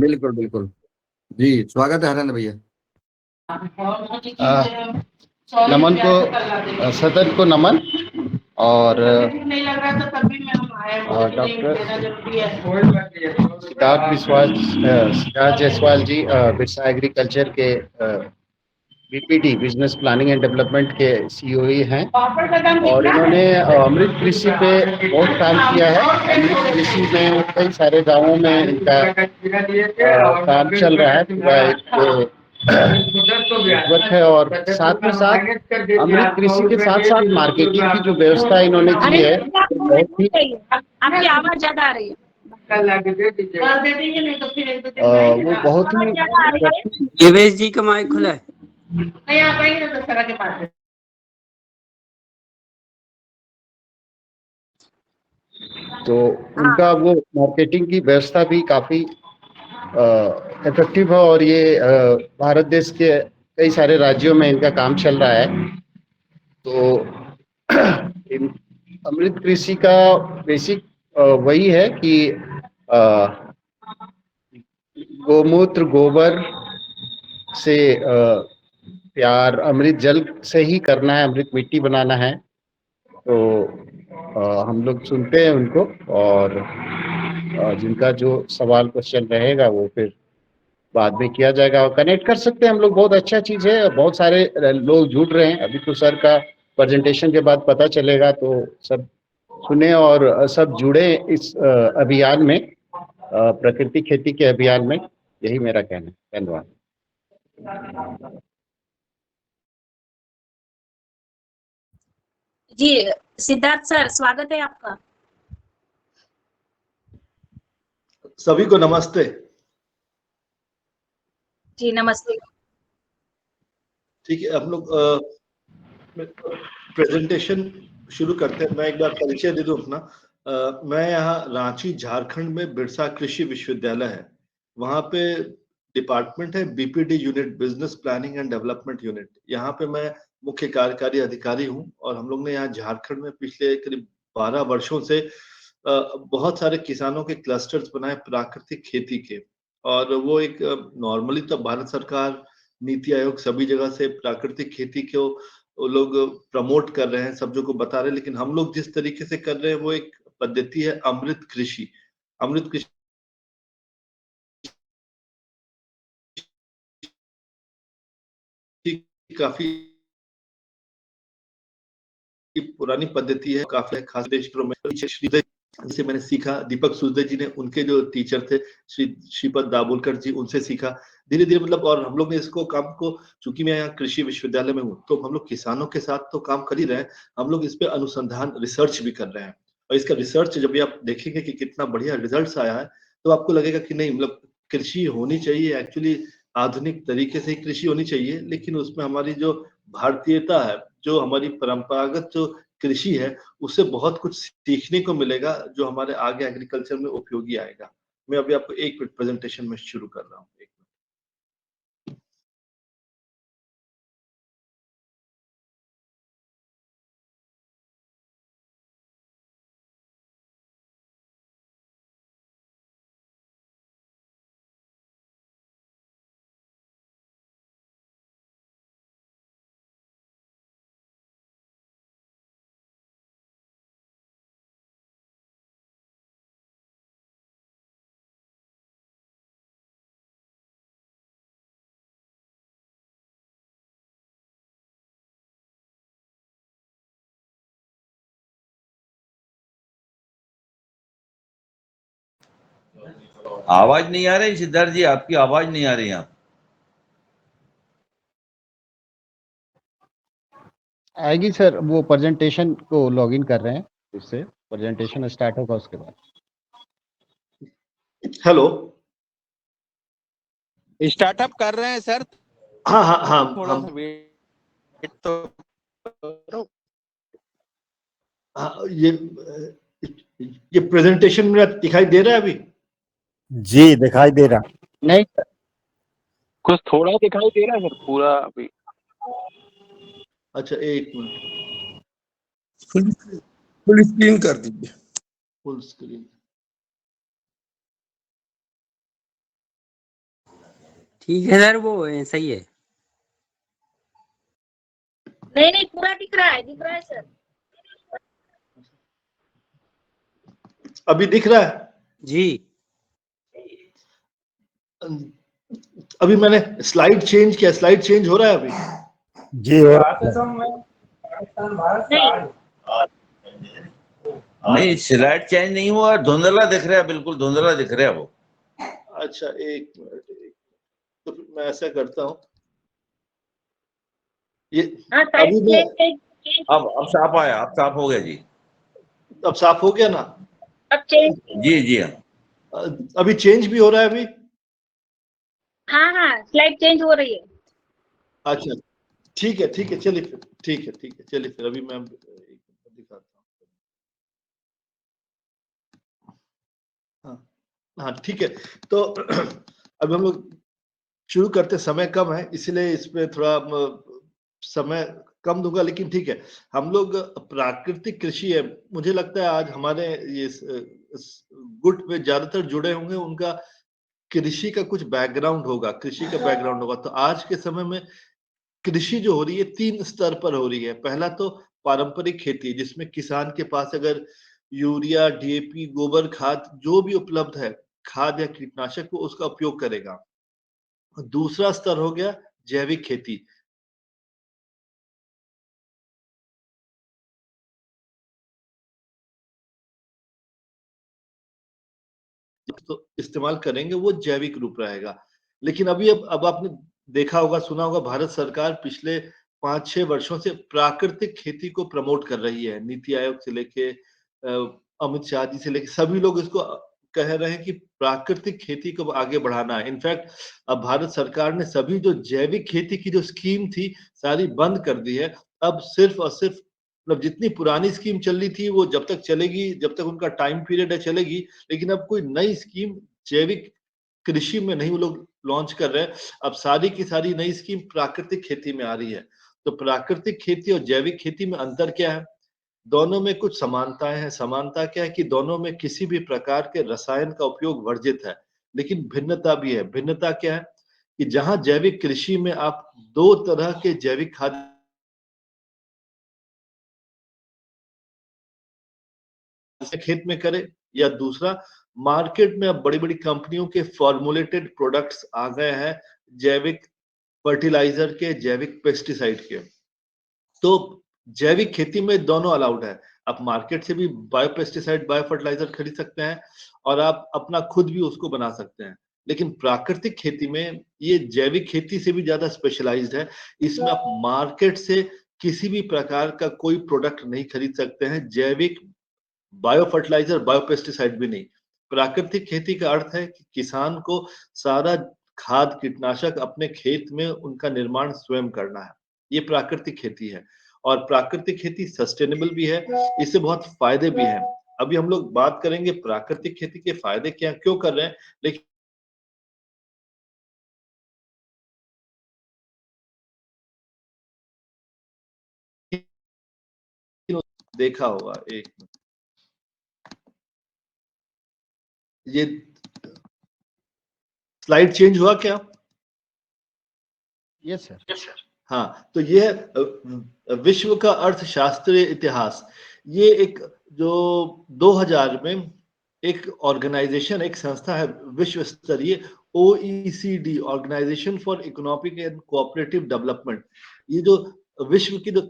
बिल्कुल बिल्कुल। जी, स्वागत है हरेंद्र भैया। नमन को सदन को नमन। और डॉक्टर सिद्धार्थ जायसवाल जी बिरसा एग्रीकल्चर के BPD business planning and development के सीईओ हैं। और इन्होंने अमृत कृषि पे बहुत काम किया है। अमृत कृषि में कई सारे गांवों में इनका काम चल रहा है। पूरा एक नेटवर्क है। और साथ में साथ अमृत कृषि के साथ साथ मार्केटिंग की जो व्यवस्था इन्होंने की है बहुत ही आपकी आवाज ज्यादा आ रही है। वो बहुत ही देवेश जी का माइक खुला है। तो उनका वो मार्केटिंग की व्यवस्था भी काफी इफेक्टिव है। और ये भारत देश के कई सारे राज्यों में इनका काम चल रहा है। तो अमृत कृषि का बेसिक वही है कि गोमूत्र गोबर से प्यार अमृत जल से ही करना है, अमृत मिट्टी बनाना है। तो हम लोग सुनते हैं उनको। और जिनका जो सवाल क्वेश्चन रहेगा वो फिर बाद में किया जाएगा। और कनेक्ट कर सकते हैं हम लोग, बहुत अच्छा चीज है। बहुत सारे लोग जुड़ रहे हैं। अभी तो सर का प्रेजेंटेशन के बाद पता चलेगा, तो सब सुने और सब जुड़े इस अभियान में, प्राकृतिक खेती के अभियान में। यही मेरा कहना है। धन्यवाद। जी सिद्धार्थ सर, स्वागत है आपका। सभी को नमस्ते। जी नमस्ते। ठीक है, हम लोग प्रेजेंटेशन शुरू करते हैं। मैं एक बार परिचय दे दूं अपना। मैं यहाँ रांची झारखंड में बिरसा कृषि विश्वविद्यालय है, वहाँ पे डिपार्टमेंट है BPD unit, business planning and development unit. यहाँ पे मैं मुख्य कार्यकारी अधिकारी हूँ। और हम लोग ने यहाँ झारखंड में पिछले करीब 12 वर्षों से बहुत सारे किसानों के क्लस्टर्स बनाए प्राकृतिक खेती के। और वो एक नॉर्मली तो भारत सरकार, नीति आयोग सभी जगह से प्राकृतिक खेती को वो लोग प्रमोट कर रहे हैं, सब जगह को बता रहे हैं। लेकिन हम लोग जिस तरीके से कर रहे हैं वो एक पद्धति है अमृत कृषि। अमृत कृषि काफी पुरानी पद्धति है, काफी खास क्षेत्रों में। जिसे मैंने सीखा, दीपक सुरदेव जी ने, उनके जो टीचर थे श्रीपद दाभोलकर जी, उनसे सीखा धीरे धीरे। मतलब और हम लोग ने इसको काम को, चूंकि मैं यहाँ कृषि विश्वविद्यालय में हूँ, तो हम लोग किसानों के साथ तो काम कर ही रहे हैं, हम लोग इस पे अनुसंधान रिसर्च भी कर रहे हैं। और इसका रिसर्च जब भी आप देखेंगे कि कितना बढ़िया रिजल्ट आया है, तो आपको लगेगा कि नहीं, मतलब कृषि होनी चाहिए एक्चुअली, आधुनिक तरीके से ही कृषि होनी चाहिए। लेकिन उसमें हमारी जो भारतीयता है, जो हमारी परंपरागत जो कृषि है, उससे बहुत कुछ सीखने को मिलेगा जो हमारे आगे एग्रीकल्चर में उपयोगी आएगा। मैं अभी आपको एक मिनट प्रेजेंटेशन में शुरू कर रहा हूँ। आवाज नहीं आ रही सिद्धार्थ जी, आपकी आवाज नहीं आ रही। आप आएगी सर। वो प्रेजेंटेशन को लॉगिन कर रहे हैं, उससे प्रेजेंटेशन स्टार्ट होगा उसके बाद। हेलो, स्टार्टअप कर रहे हैं सर। हाँ हाँ हाँ, थोड़ा हम सा वेट तो करो। हाँ, ये प्रेजेंटेशन मेरा दिखाई दे रहा है अभी? जी दिखाई दे रहा। नहीं सर, कुछ थोड़ा दिखाई दे रहा है सर, पूरा अभी। अच्छा, एक मिनट, फुल स्क्रीन कर दीजिए। Full screen. ठीक है सर, वो सही है। नहीं नहीं, पूरा दिख रहा है सर। अभी दिख रहा है? जी अभी मैंने स्लाइड चेंज किया, स्लाइड चेंज हो रहा है अभी? जी हो रहा है। नहीं, नहीं, स्लाइड चेंज नहीं हुआ, धुंधला दिख रहा है, बिल्कुल धुंधला दिख रहा है वो। अच्छा, एक मिनट, तो फिर मैं ऐसा करता हूँ, ये हाँ अभी मैं, चेंज अब साफ आया, अब साफ हो गया जी। अब साफ हो गया ना? अब चेंज। जी जी हाँ। अभी चेंज भी हो रहा है अभी? हाँ हाँ, स्लाइड चेंज हो रही है। अच्छा, ठीक है चलिए फिर, ठीक है चलिए फिर, अभी मैं एक मिनट दिखाता हूँ। हाँ हाँ, ठीक है। तो अब हम लोग शुरू करते, समय कम है इसलिए इस पे थोड़ा समय कम दूंगा, लेकिन ठीक है। हम लोग प्राकृतिक कृषि है, मुझे लगता है आज हमारे ये इस गुट में ज्यादातर जुड़े होंगे, उनका कृषि का कुछ बैकग्राउंड होगा, कृषि का बैकग्राउंड होगा। तो आज के समय में कृषि जो हो रही है 3 स्तर पर हो रही है। पहला तो पारंपरिक खेती, जिसमें किसान के पास अगर यूरिया, डीएपी, गोबर खाद जो भी उपलब्ध है, खाद या कीटनाशक, वो उसका उपयोग करेगा। दूसरा स्तर हो गया जैविक खेती। तो इस्तेमाल करेंगे वो जैविक रूप रहेगा। लेकिन अभी अब आपने देखा होगा, सुना होगा, भारत सरकार पिछले 5-6 वर्षों से प्राकृतिक खेती को प्रमोट कर रही है। नीति आयोग से लेके अमित शाह जी से लेके सभी लोग इसको कह रहे हैं कि प्राकृतिक खेती को आगे बढ़ाना है। इनफैक्ट अब भारत सरकार ने सभी जो जैविक खेती की जो स्कीम थी सारी बंद कर दी है। अब सिर्फ और सिर्फ, मतलब जितनी पुरानी स्कीम चल रही थी वो जब तक चलेगी, जब तक उनका टाइम पीरियड है, चलेगी। लेकिन अब कोई नई स्कीम जैविक कृषि में नहीं वो लोग लॉन्च कर रहे हैं। अब सारी की सारी नई स्कीम प्राकृतिक खेती में आ रही है। तो प्राकृतिक खेती और जैविक खेती में अंतर क्या है? दोनों में कुछ समानताएं हैं। समानता क्या है कि दोनों में किसी भी प्रकार के रसायन का उपयोग वर्जित है। लेकिन भिन्नता भी है। भिन्नता क्या है कि जहां जैविक कृषि में आप 2 तरह के जैविक खाद खेत में करें, या दूसरा, मार्केट में अब बड़ी-बड़ी कंपनियों के फॉर्मुलेटेड प्रोडक्ट्स आ गए हैं, जैविक फर्टिलाइजर के, जैविक पेस्टिसाइड के। तो जैविक खेती में दोनों अलाउड है। आप मार्केट से भी बायो पेस्टिसाइड, बायो फर्टिलाइजर खरीद सकते हैं और आप अपना खुद भी उसको बना सकते हैं। लेकिन प्राकृतिक खेती में ये जैविक खेती से भी ज्यादा स्पेशलाइज्ड है। इसमें आप मार्केट से किसी भी प्रकार का कोई प्रोडक्ट नहीं खरीद सकते हैं, जैविक, बायो फर्टिलाइजर, बायो पेस्टिसाइड भी नहीं। प्राकृतिक खेती का अर्थ है कि किसान को सारा खाद, कीटनाशक अपने खेत में उनका निर्माण स्वयं करना है। ये प्राकृतिक खेती है। और प्राकृतिक खेती सस्टेनेबल भी है, इससे बहुत फायदे भी हैं। अभी हम लोग बात करेंगे प्राकृतिक खेती के फायदे क्या, क्यों कर रहे हैं। लेकिन देखा होगा, एक ये स्लाइड चेंज हुआ क्या? Yes sir. हाँ, तो ये है विश्व का अर्थशास्त्रीय इतिहास। ये एक जो 2000 में एक ऑर्गेनाइजेशन, एक संस्था है विश्व स्तरीय, OECD, Organisation for Economic and Cooperative Development. ये जो विश्व की जो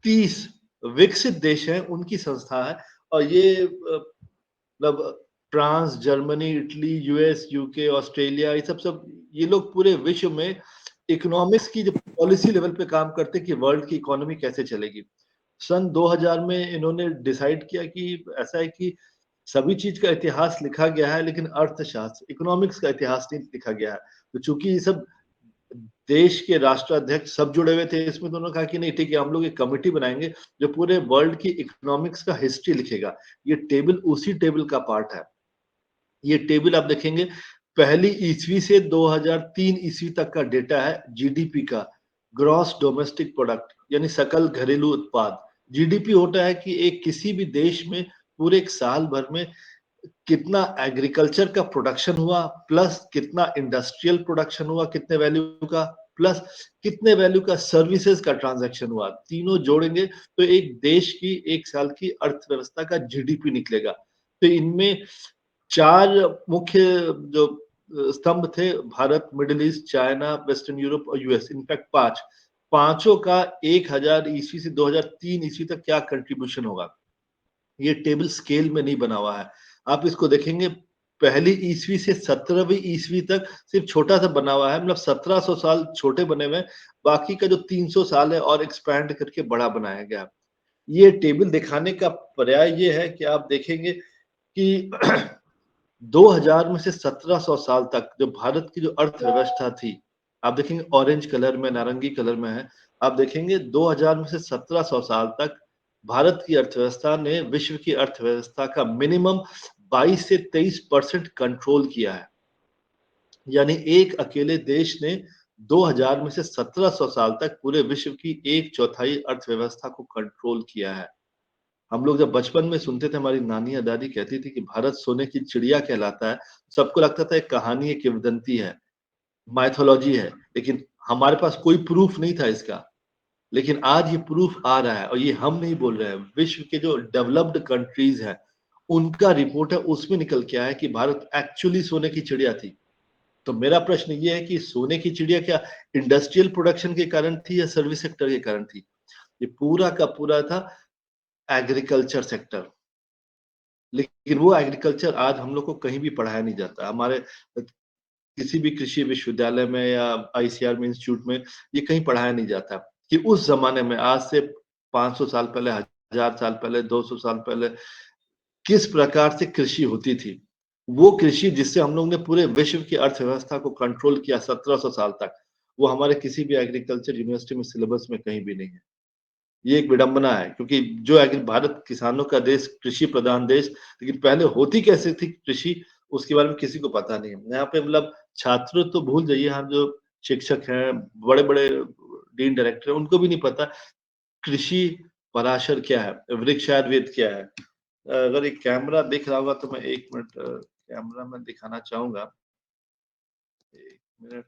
30 विकसित देश हैं उनकी संस्था है। और ये मतलब France, Germany, Italy, US, UK, Australia, ये सब ये लोग पूरे विश्व में इकोनॉमिक्स की जो पॉलिसी लेवल पे काम करते हैं कि वर्ल्ड की इकोनॉमी कैसे चलेगी। सन 2000 में इन्होंने डिसाइड किया कि ऐसा है कि सभी चीज का इतिहास लिखा गया है, लेकिन अर्थशास्त्र, इकोनॉमिक्स का इतिहास नहीं लिखा गया है। तो चूंकि ये सब देश के राष्ट्राध्यक्ष सब जुड़े हुए थे इसमें, तो उन्होंने कहा कि नहीं, ठीक है, हम लोग एक कमेटी बनाएंगे जो पूरे वर्ल्ड की इकोनॉमिक्स का हिस्ट्री लिखेगा। ये टेबल उसी टेबल का पार्ट है। ये टेबल आप देखेंगे, पहली ईस्वी से 2003 ईस्वी तक का डेटा है जीडीपी का, ग्रॉस डोमेस्टिक प्रोडक्ट, यानी सकल घरेलू उत्पाद। जीडीपी होता है कि एक किसी भी देश में पूरे एक साल भर में कितना एग्रीकल्चर का प्रोडक्शन हुआ प्लस कितना इंडस्ट्रियल प्रोडक्शन हुआ कितने वैल्यू का, प्लस कितने वैल्यू का सर्विसेज का ट्रांजैक्शन हुआ, तीनों जोड़ेंगे तो एक देश की एक साल की अर्थव्यवस्था का जीडीपी निकलेगा। तो इनमें 4 मुख्य जो स्तंभ थे, Bharat, middle east, China, western Europe और यूएस, इनफैक्ट 5 पांचों का 1000 ईस्वी से 2003 ईस्वी तक क्या कंट्रीब्यूशन होगा, ये टेबल स्केल में नहीं बना हुआ है। आप इसको देखेंगे पहली ईस्वी से 17वीं ईस्वी तक सिर्फ छोटा सा बना हुआ है, मतलब 1700 साल छोटे बने हुए हैं, बाकी का जो 300 साल है और एक्सपैंड करके बड़ा बनाया गया। ये टेबल दिखाने का पर्याय ये है कि आप देखेंगे कि 2000 में से 1700 साल तक जो भारत की जो अर्थव्यवस्था थी, आप देखेंगे ऑरेंज कलर में, नारंगी कलर में है, आप देखेंगे 2000 में से 1700 साल तक भारत की अर्थव्यवस्था ने विश्व की अर्थव्यवस्था का मिनिमम 22 से 23% कंट्रोल किया है। यानी एक अकेले देश ने 2000 में से 1700 साल तक पूरे विश्व की 1/4 अर्थव्यवस्था को कंट्रोल किया है। हम लोग जब बचपन में सुनते थे, हमारी नानी या दादी कहती थी कि भारत सोने की चिड़िया कहलाता है, सबको लगता था एक कहानी है, किंवदंती है, माइथोलॉजी है, लेकिन हमारे पास कोई प्रूफ नहीं था इसका। लेकिन आज ये प्रूफ आ रहा है और ये हम नहीं बोल रहे हैं, विश्व के जो डेवलप्ड कंट्रीज हैं उनका रिपोर्ट है, उसमें निकल के आया है कि भारत एक्चुअली सोने की चिड़िया थी। तो मेरा प्रश्न ये है कि सोने की चिड़िया क्या इंडस्ट्रियल प्रोडक्शन के कारण थी या सर्विस सेक्टर के कारण थी? ये पूरा का पूरा था एग्रीकल्चर सेक्टर। लेकिन वो एग्रीकल्चर आज हम लोग को कहीं भी पढ़ाया नहीं जाता। हमारे किसी भी कृषि विश्वविद्यालय में या आईसीआर में, इंस्टीट्यूट में ये कहीं पढ़ाया नहीं जाता कि उस जमाने में, आज से 500 साल पहले, 1000 साल पहले, 200 साल पहले किस प्रकार से कृषि होती थी। वो कृषि जिससे हम लोग ने पूरे विश्व की अर्थव्यवस्था को कंट्रोल किया 1700 साल तक, वो हमारे किसी भी एग्रीकल्चर यूनिवर्सिटी में सिलेबस में कहीं भी नहीं है। ये एक विडंबना है, क्योंकि जो भारत किसानों का देश, कृषि प्रधान देश, लेकिन पहले होती कैसे थी कृषि, उसके बारे में किसी को पता नहीं है। यहाँ पे मतलब छात्र तो भूल जाइए, यहाँ जो शिक्षक हैं, बड़े-बड़े डीन डायरेक्टर हैं, उनको भी नहीं पता कृषि पराशर क्या है, वृक्ष आयुर्वेद क्या है। अगर एक कैमरा दिख रहा होगा तो मैं 1 मिनट कैमरा में दिखाना चाहूँगा। 1 मिनट,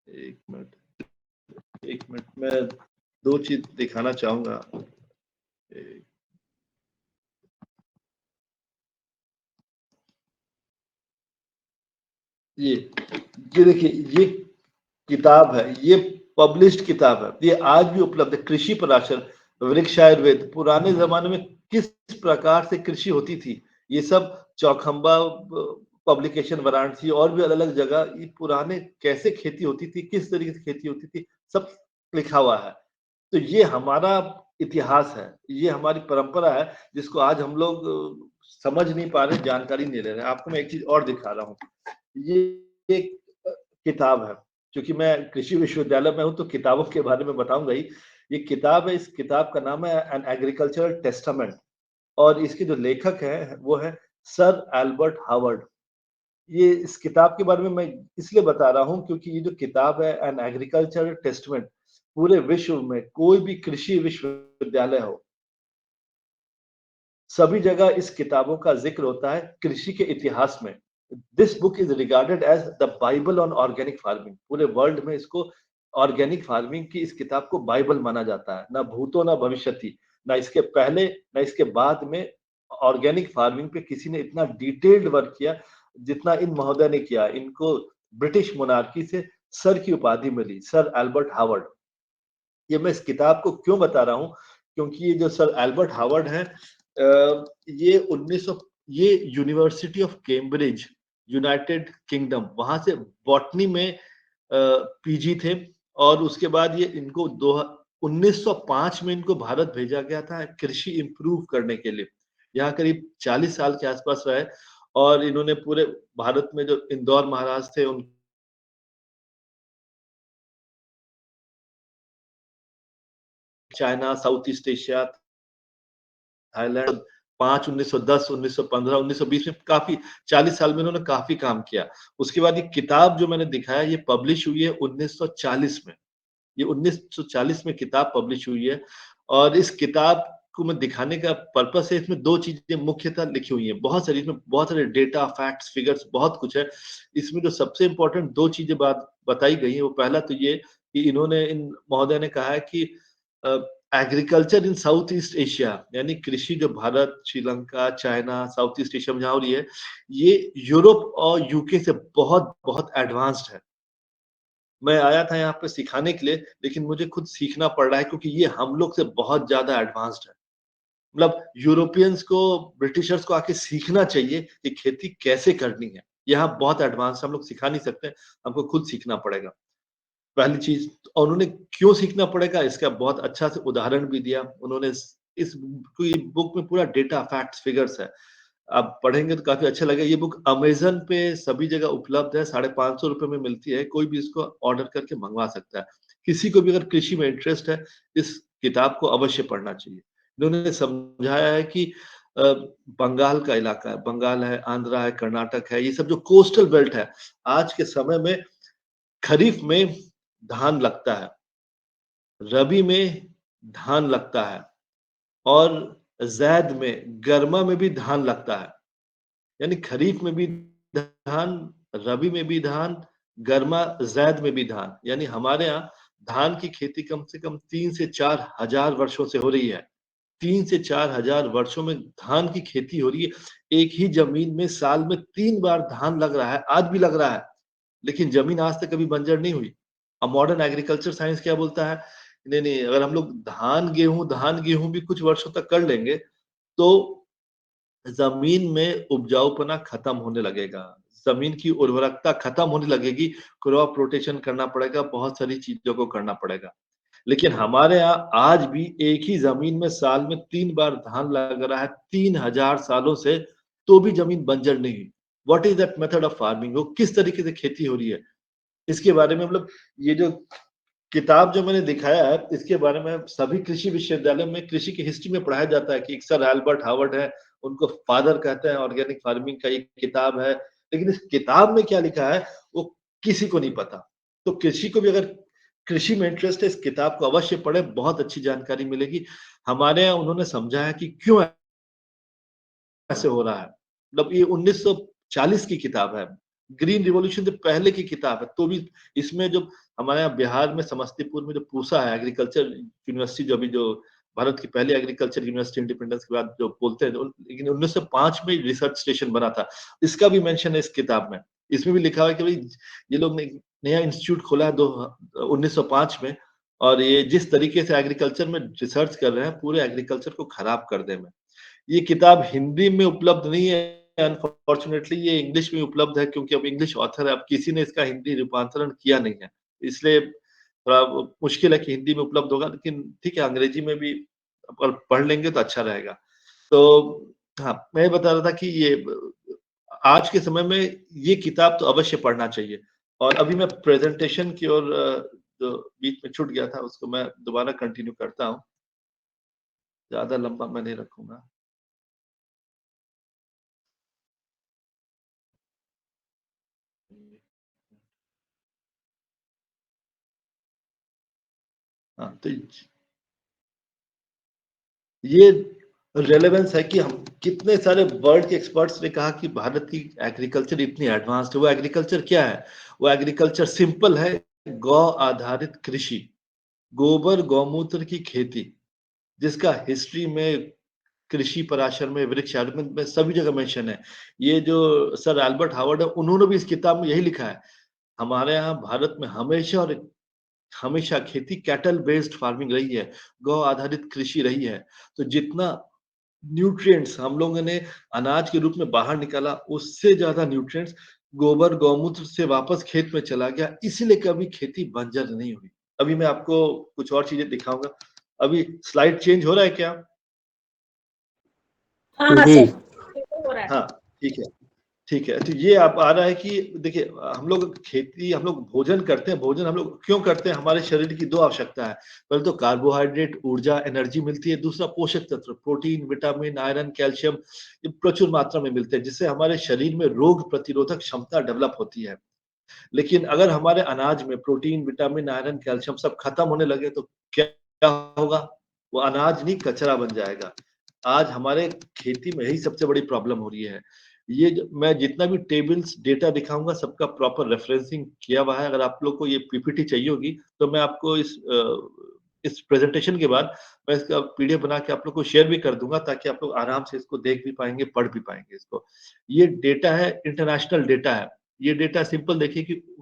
1 मिनट, 1 मिनट, मैं 2 चीज़ दिखाना चाहूँगा। ये देखिए, ये किताब है, ये पब्लिश्ड किताब है, ये आज भी उपलब्ध है। कृषि पराशर, वृक्ष आयुर्वेद, पुराने जमाने में किस प्रकार से कृषि होती थी, ये सब चौखंबा पब्लिकेशन, वाराणसी और भी अलग-अलग जगह, ये पुराने कैसे खेती होती थी, किस तरीके से खेती होती थी, सब लिखा हुआ है। तो ये हमारा इतिहास है, ये हमारी परंपरा है, जिसको आज हम लोग समझ नहीं पा रहे, जानकारी नहीं ले रहे हैं। आपको मैं एक चीज और दिखा रहा हूँ, ये एक किताब है, क्योंकि मैं कृषि विश्वविद्यालय में हूँ तो किताबों के बारे में बताऊंगा ही। ये किताब है, इस किताब का नाम है एन एग्रीकल्चरल टेस्टामेंट, और इसके जो लेखक है वो है सर एल्बर्ट हावर्ड। ये इस किताब के बारे में मैं इसलिए बता रहा हूँ क्योंकि ये जो किताब है एन एग्रीकल्चरल टेस्टामेंट, पूरे विश्व में कोई भी कृषि विश्वविद्यालय हो, सभी जगह इस किताबों का जिक्र होता है कृषि के इतिहास में। This book is regarded as the Bible on organic farming. पूरे वर्ल्ड में इसको, ऑर्गेनिक फार्मिंग की इस किताब को बाइबल माना जाता है। ना भूतो ना भविष्यति, ना इसके पहले ना इसके बाद में ऑर्गेनिक फार्मिंग पे किसी ने इतना डिटेल्ड वर्क किया जितना इन महोदय ने किया। इनको ब्रिटिश मोनार्की से सर की उपाधि मिली, सर एल्बर्ट हावर्ड। ये मैं इस किताब को क्यों बता रहा हूँ, क्योंकि ये जो सर एल्बर्ट हावर्ड हैं, ये 1900, ये university of Cambridge, United kingdom, वहां से बॉटनी में पीजी थे, और उसके बाद ये इनको 1905 में इनको भारत भेजा गया था कृषि इंप्रूव करने के लिए। यहाँ करीब 40 साल के आसपास रहे, और इन्होंने पूरे भारत में जो इंदौर महाराज थे उन China, south east Asia, Thailand, 5 1910 1915 1920 में काफी 40 साल में इन्होंने काफी काम किया। उसके बाद ये किताब जो मैंने दिखाया, ये पब्लिश हुई है 1940 में। ये 1940 में किताब पब्लिश हुई है, और इस किताब को मैं दिखाने का पर्पस है, इसमें 2 चीजें मुख्यतः लिखी हुई हैं। बहुत सारी इसमें बहुत सारे डेटा, फैक्ट्स, फिगर्स बहुत कुछ है। इसमें जो सबसे इम्पोर्टेंट 2 चीजें बात बताई गई हैं, वो पहला तो ये कि इन्होंने इन महोदय ने कहा है कि agriculture in south east Asia, यानी कृषि जो Bharat, Sri Lanka, China, south east Asia में जहाँ हो रही है, ये यूरोप और यूके से बहुत एडवांस्ड है। मैं आया था यहाँ पे सिखाने के लिए, लेकिन मुझे खुद सीखना पड़ रहा है क्योंकि ये हम लोग से बहुत ज़्यादा एडवांस्ड है। मतलब यूरोपियंस को, ब्रिटिशर्स को आके सीखना चाहिए कि खेती कैसे करनी है। यहाँ बहुत एडवांस है, हम लोग सिखा नहीं सकते, हमको खुद सीखना पड़ेगा। पहली चीज़, और उन्होंने क्यों सीखना पड़ेगा इसका बहुत अच्छा से उदाहरण भी दिया। उन्होंने इस पूरी बुक में पूरा डेटा, फैक्ट्स, फिगर्स है। आप पढ़ेंगे तो काफ़ी अच्छा लगेगा। ये बुक अमेज़न पे सभी जगह उपलब्ध है, ₹550 में मिलती है। कोई भी इसको ऑर्डर करके मँगवा सकता है। किसी को भी अगर कृषि में इंटरेस्ट है, इस किताब को अवश्य पढ़ना चाहिए। इन्होंने समझाया है कि अ, बंगाल का इलाका है, बंगाल है, आंध्रा है, कर्नाटक है, ये सब जो कोस्टल बेल्ट है, आज के समय में खरीफ में धान लगता है, रबी में धान लगता है और ज़ैद में, गर्मा में भी धान लगता है। यानी खरीफ में भी धान, रबी में भी धान, गर्मा ज़ैद में भी धान। यानी हमारे यहाँ धान की खेती कम से कम 3 से 4 हज़ार वर्षों से हो रही है। 3 से 4 हज़ार वर्षों में धान की खेती हो रही है। एक ही ज़मीन में साल में 3 बार धान लग रहा है, आज भी लग रहा है। लेकिन ज़मीन आज तक कभी बंजर नहीं हुई। अब मॉडर्न एग्रीकल्चर साइंस क्या बोलता है? नहीं, अगर हम लोग धान गेहूँ भी कुछ वर्षों तक कर लेंगे, तो ज़मीन में उपजाऊपना खत्म होने लगेगा, ज़मीन की उर्वरकता खत्म होने लगेगी, क्रॉप रोटेशन करना पड़ेगा, बहुत सारी चीज़ों को करना पड़ेगा। लेकिन हमारे यहाँ आज भी एक ही ज़मीन में साल में 3 बार धान लग रहा है, 3000 सालों से, तो भी ज़मीन बंजर नहीं हुई। What is that method of farming? वो किस तरीके से खेती हो रही है? इसके बारे में मतलब ये जो किताब जो मैंने दिखाया है, इसके बारे में सभी कृषि विश्वविद्यालयों में कृषि की हिस्ट्री में पढ़ाया जाता है कि एक सर एल्बर्ट हार्वर्ड है, उनको फादर कहते हैं ऑर्गेनिक फार्मिंग का, एक किताब है। लेकिन इस किताब में क्या लिखा है, वो किसी को नहीं पता। तो किसी को भी अगर कृषि में इंटरेस्ट है, इस किताब को अवश्य पढ़ें, बहुत अच्छी जानकारी मिलेगी। हमारे यहाँ उन्होंने समझाया कि क्यों ऐसे हो रहा है। मतलब ये 1940 की किताब है, ग्रीन रिवॉल्यूशन से पहले की किताब है, तो भी इसमें जो हमारे यहाँ बिहार में समस्तीपुर में जो पूसा है एग्रीकल्चर यूनिवर्सिटी, जो अभी जो भारत की पहली एग्रीकल्चर यूनिवर्सिटी इंडिपेंडेंस के बाद जो बोलते हैं, लेकिन 1905 में रिसर्च स्टेशन बना था। इसका भी मेंशन है इस किताब में। इसमें भी लिखा हुआ है कि भाई ये लोग ने नया इंस्टीट्यूट खोला है 1905 में, और ये जिस तरीके से एग्रीकल्चर में रिसर्च कर रहे हैं, पूरे एग्रीकल्चर को खराब कर देंगे। ये किताब हिंदी में उपलब्ध नहीं है, अनफॉर्चुनेटली ये इंग्लिश में उपलब्ध है, क्योंकि अब इंग्लिश ऑथर है, अब किसी ने इसका हिंदी रूपांतरण किया नहीं है। इसलिए थोड़ा मुश्किल है कि हिंदी में उपलब्ध होगा, लेकिन ठीक है, अंग्रेजी में भी अगर पढ़ लेंगे तो अच्छा रहेगा। तो हाँ, मैं बता रहा था कि ये आज के समय में ये किताब तो अवश्य पढ़ना चाहिए। और अभी मैं प्रेजेंटेशन की ओर जो बीच में छूट गया था, उसको मैं दोबारा कंटिन्यू करता हूँ। ज़्यादा लंबा मैं नहीं रखूँगा। हाँ, तो ये रेलेवेंस है कि हम कितने सारे वर्ल्ड के एक्सपर्ट्स ने कहा कि भारत की एग्रीकल्चर इतनी एडवांस्ड है। वो एग्रीकल्चर क्या है? वो एग्रीकल्चर सिंपल है, गौ आधारित कृषि, गोबर गौमूत्र की खेती, जिसका हिस्ट्री में, कृषि पराशर में, वृक्ष आरोपण में सभी जगह मेंशन है। ये जो सर एल्बर्ट हार्वर्ड है, उन्होंने भी इस किताब में यही लिखा है। हमारे यहाँ भारत में हमेशा खेती कैटल बेस्ड फार्मिंग रही है, गौ आधारित कृषि रही है। तो जितना न्यूट्रिएंट्स हम लोगों ने अनाज के रूप में बाहर निकाला, उससे ज्यादा न्यूट्रिएंट्स गोबर गौमूत्र से वापस खेत में चला गया, इसीलिए कभी खेती बंजर नहीं हुई। अभी मैं आपको कुछ और चीजें दिखाऊंगा। अभी स्लाइड चेंज हो रहा है क्या? हाँ जी। हो रहा है। हाँ, ठीक है। ठीक है, तो ये आप आ रहा है कि देखिए, हम लोग भोजन करते हैं। भोजन हम लोग क्यों करते हैं? हमारे शरीर की 2 आवश्यकता है। पहले तो कार्बोहाइड्रेट, ऊर्जा, एनर्जी मिलती है। दूसरा पोषक तत्व, प्रोटीन, विटामिन, आयरन, कैल्शियम, ये प्रचुर मात्रा में मिलते हैं, जिससे हमारे शरीर में रोग प्रतिरोधक क्षमता डेवलप होती है। लेकिन अगर हमारे अनाज में प्रोटीन, विटामिन, आयरन, कैल्शियम सब खत्म होने लगे तो क्या होगा? वो अनाज नहीं कचरा बन जाएगा। आज हमारे खेती में यही सबसे बड़ी प्रॉब्लम हो रही है। ये मैं जितना भी टेबल्स डेटा दिखाऊंगा सबका प्रॉपर रेफरेंसिंग किया हुआ है। अगर आप लोग को ये पीपीटी चाहिए होगी तो मैं आपको इस प्रेजेंटेशन के बाद मैं इसका पीडीएफ बना के आप लोग को शेयर भी कर दूंगा, ताकि आप लोग आराम से इसको देख भी पाएंगे, पढ़ भी पाएंगे इसको। ये डेटा है, इंटरनेशनल डेटा है। ये डेटा सिंपल देखिए कि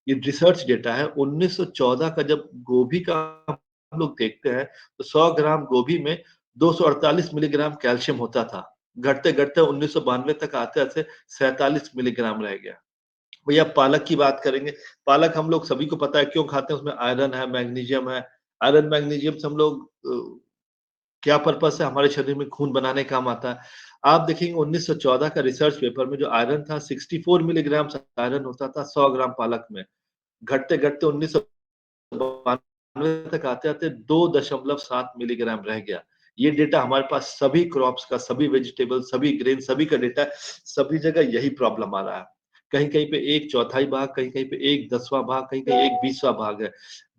ये रिसर्च डेटा है। 1914 का जब गोभी का हम लोग देखते हैं तो 100 ग्राम गोभी में 248 मिलीग्राम कैल्शियम होता था। घटते-घटते 1992 तक आते-आते 47 मिलीग्राम रह गया। भैया पालक की बात करेंगे। पालक हम लोग सभी को पता है क्यों खाते हैं, उसमें आयरन है, मैग्नीशियम है। आयरन मैग्नीशियम से हम लोग क्या पर्पस है, हमारे शरीर में खून बनाने काम आता है। आप देखेंगे 1914 का रिसर्च पेपर में जो आयरन था 64 मिलीग्राम आयरन होता था 100 ग्राम पालक में। घटते-घटते 1992 तक आते-आते 2.7 मिलीग्राम रह गया। ये डेटा हमारे पास सभी क्रॉप्स का, सभी वेजिटेबल, सभी ग्रेन, सभी का डेटा है। सभी जगह यही प्रॉब्लम आ रहा है। कहीं-कहीं पे 1/4 भाग, कहीं-कहीं पे 1/10वां भाग, कहीं-कहीं 1/20वां भाग है।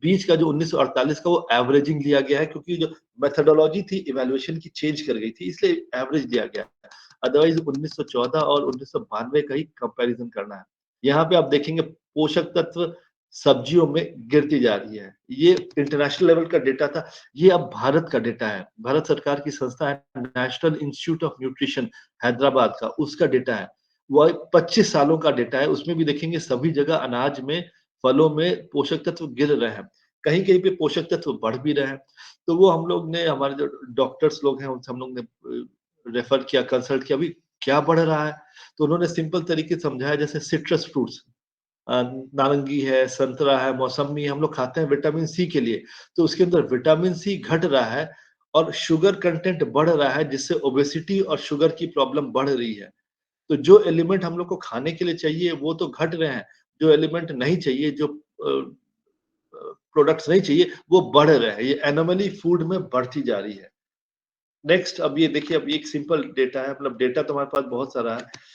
बीच का जो 1948 का वो एवरेजिंग लिया गया है, क्योंकि जो मेथोडोलॉजी थी इवैल्यूएशन की चेंज कर गई थी, इसलिए एवरेज लिया गया है। अदरवाइज 1914 और 1992 का ही कंपैरिजन करना है। यहाँ पे आप देखेंगे पोषक तत्व सब्जियों में गिरती जा रही है। ये इंटरनेशनल लेवल का डेटा था, ये अब भारत का डेटा है। भारत सरकार की संस्था है national institute of nutrition Hyderabad का, उसका डेटा है। वो 25 सालों का डेटा है। उसमें भी देखेंगे सभी जगह अनाज में, फलों में पोषक तत्व गिर रहे हैं। कहीं-कहीं पे पोषक तत्व बढ़ भी रहे हैं। तो वो हम लोग ने, हमारे जो डॉक्टर्स लोग हैं उनसे हम लोग ने रेफर किया, कंसल्ट किया, अभी क्या बढ़ रहा है? तो उन्होंने सिंपल तरीके से समझाया, जैसे सिट्रस फ्रूट्स, नारंगी है, संतरा है, मौसम्मी हम लोग खाते हैं विटामिन सी के लिए, तो उसके अंदर विटामिन सी घट रहा है और शुगर कंटेंट बढ़ रहा है, जिससे ओबेसिटी और शुगर की प्रॉब्लम बढ़ रही है। तो जो एलिमेंट हम लोग को खाने के लिए चाहिए वो तो घट रहे हैं, जो एलिमेंट नहीं चाहिए, जो प्रोडक्ट्स नहीं चाहिए वो बढ़ रहे हैं। ये एनोमली फूड में बढ़ती जा रही है। नेक्स्ट, अब ये देखिए, अब ये एक सिंपल डेटा है, मतलब डेटा तो हमारे पास बहुत सारा है।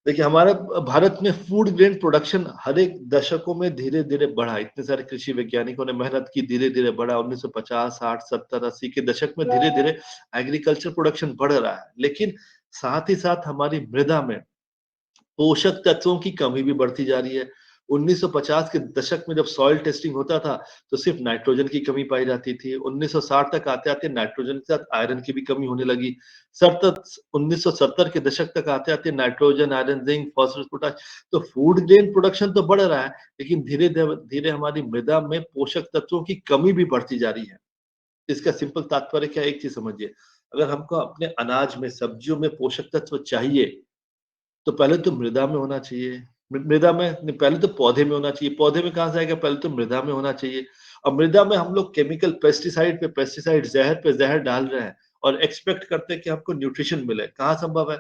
देखिए हमारे भारत में फूड ग्रेन प्रोडक्शन हर एक दशकों में धीरे-धीरे बढ़ा। इतने सारे कृषि वैज्ञानिकों ने मेहनत की, धीरे-धीरे बढ़ा। 1950, 60, 70, 80 के दशक में धीरे-धीरे एग्रीकल्चर प्रोडक्शन बढ़ रहा है। लेकिन साथ ही साथ हमारी मृदा में पोषक तत्वों की कमी भी बढ़ती जा रही है। 1950 के दशक में जब सॉइल टेस्टिंग होता था तो सिर्फ नाइट्रोजन की कमी पाई जाती थी। 1960 तक आते-आते नाइट्रोजन के साथ आयरन की भी कमी होने लगी। 1970 के दशक तक आते-आते nitrogen, iron, zinc, phosphorus, potash, तो फूड ग्रेन प्रोडक्शन तो बढ़ रहा है, लेकिन धीरे-धीरे हमारी मृदा में पोषक तत्वों की कमी भी बढ़ती जा रही है। इसका सिंपल तात्पर्य क्या है, एक चीज समझिए, अगर हमको अपने अनाज में, सब्जियों में पोषक तत्व चाहिए तो पहले तो मृदा में होना चाहिए। मृदा में नहीं, पहले तो पौधे में होना चाहिए। पौधे में कहाँ से आएगा? पहले तो मृदा में होना चाहिए। और मृदा में हम लोग केमिकल, पेस्टिसाइड पे पेस्टिसाइड, ज़हर पे ज़हर डाल रहे हैं और एक्सपेक्ट करते हैं कि हमको न्यूट्रिशन मिले। कहाँ संभव है?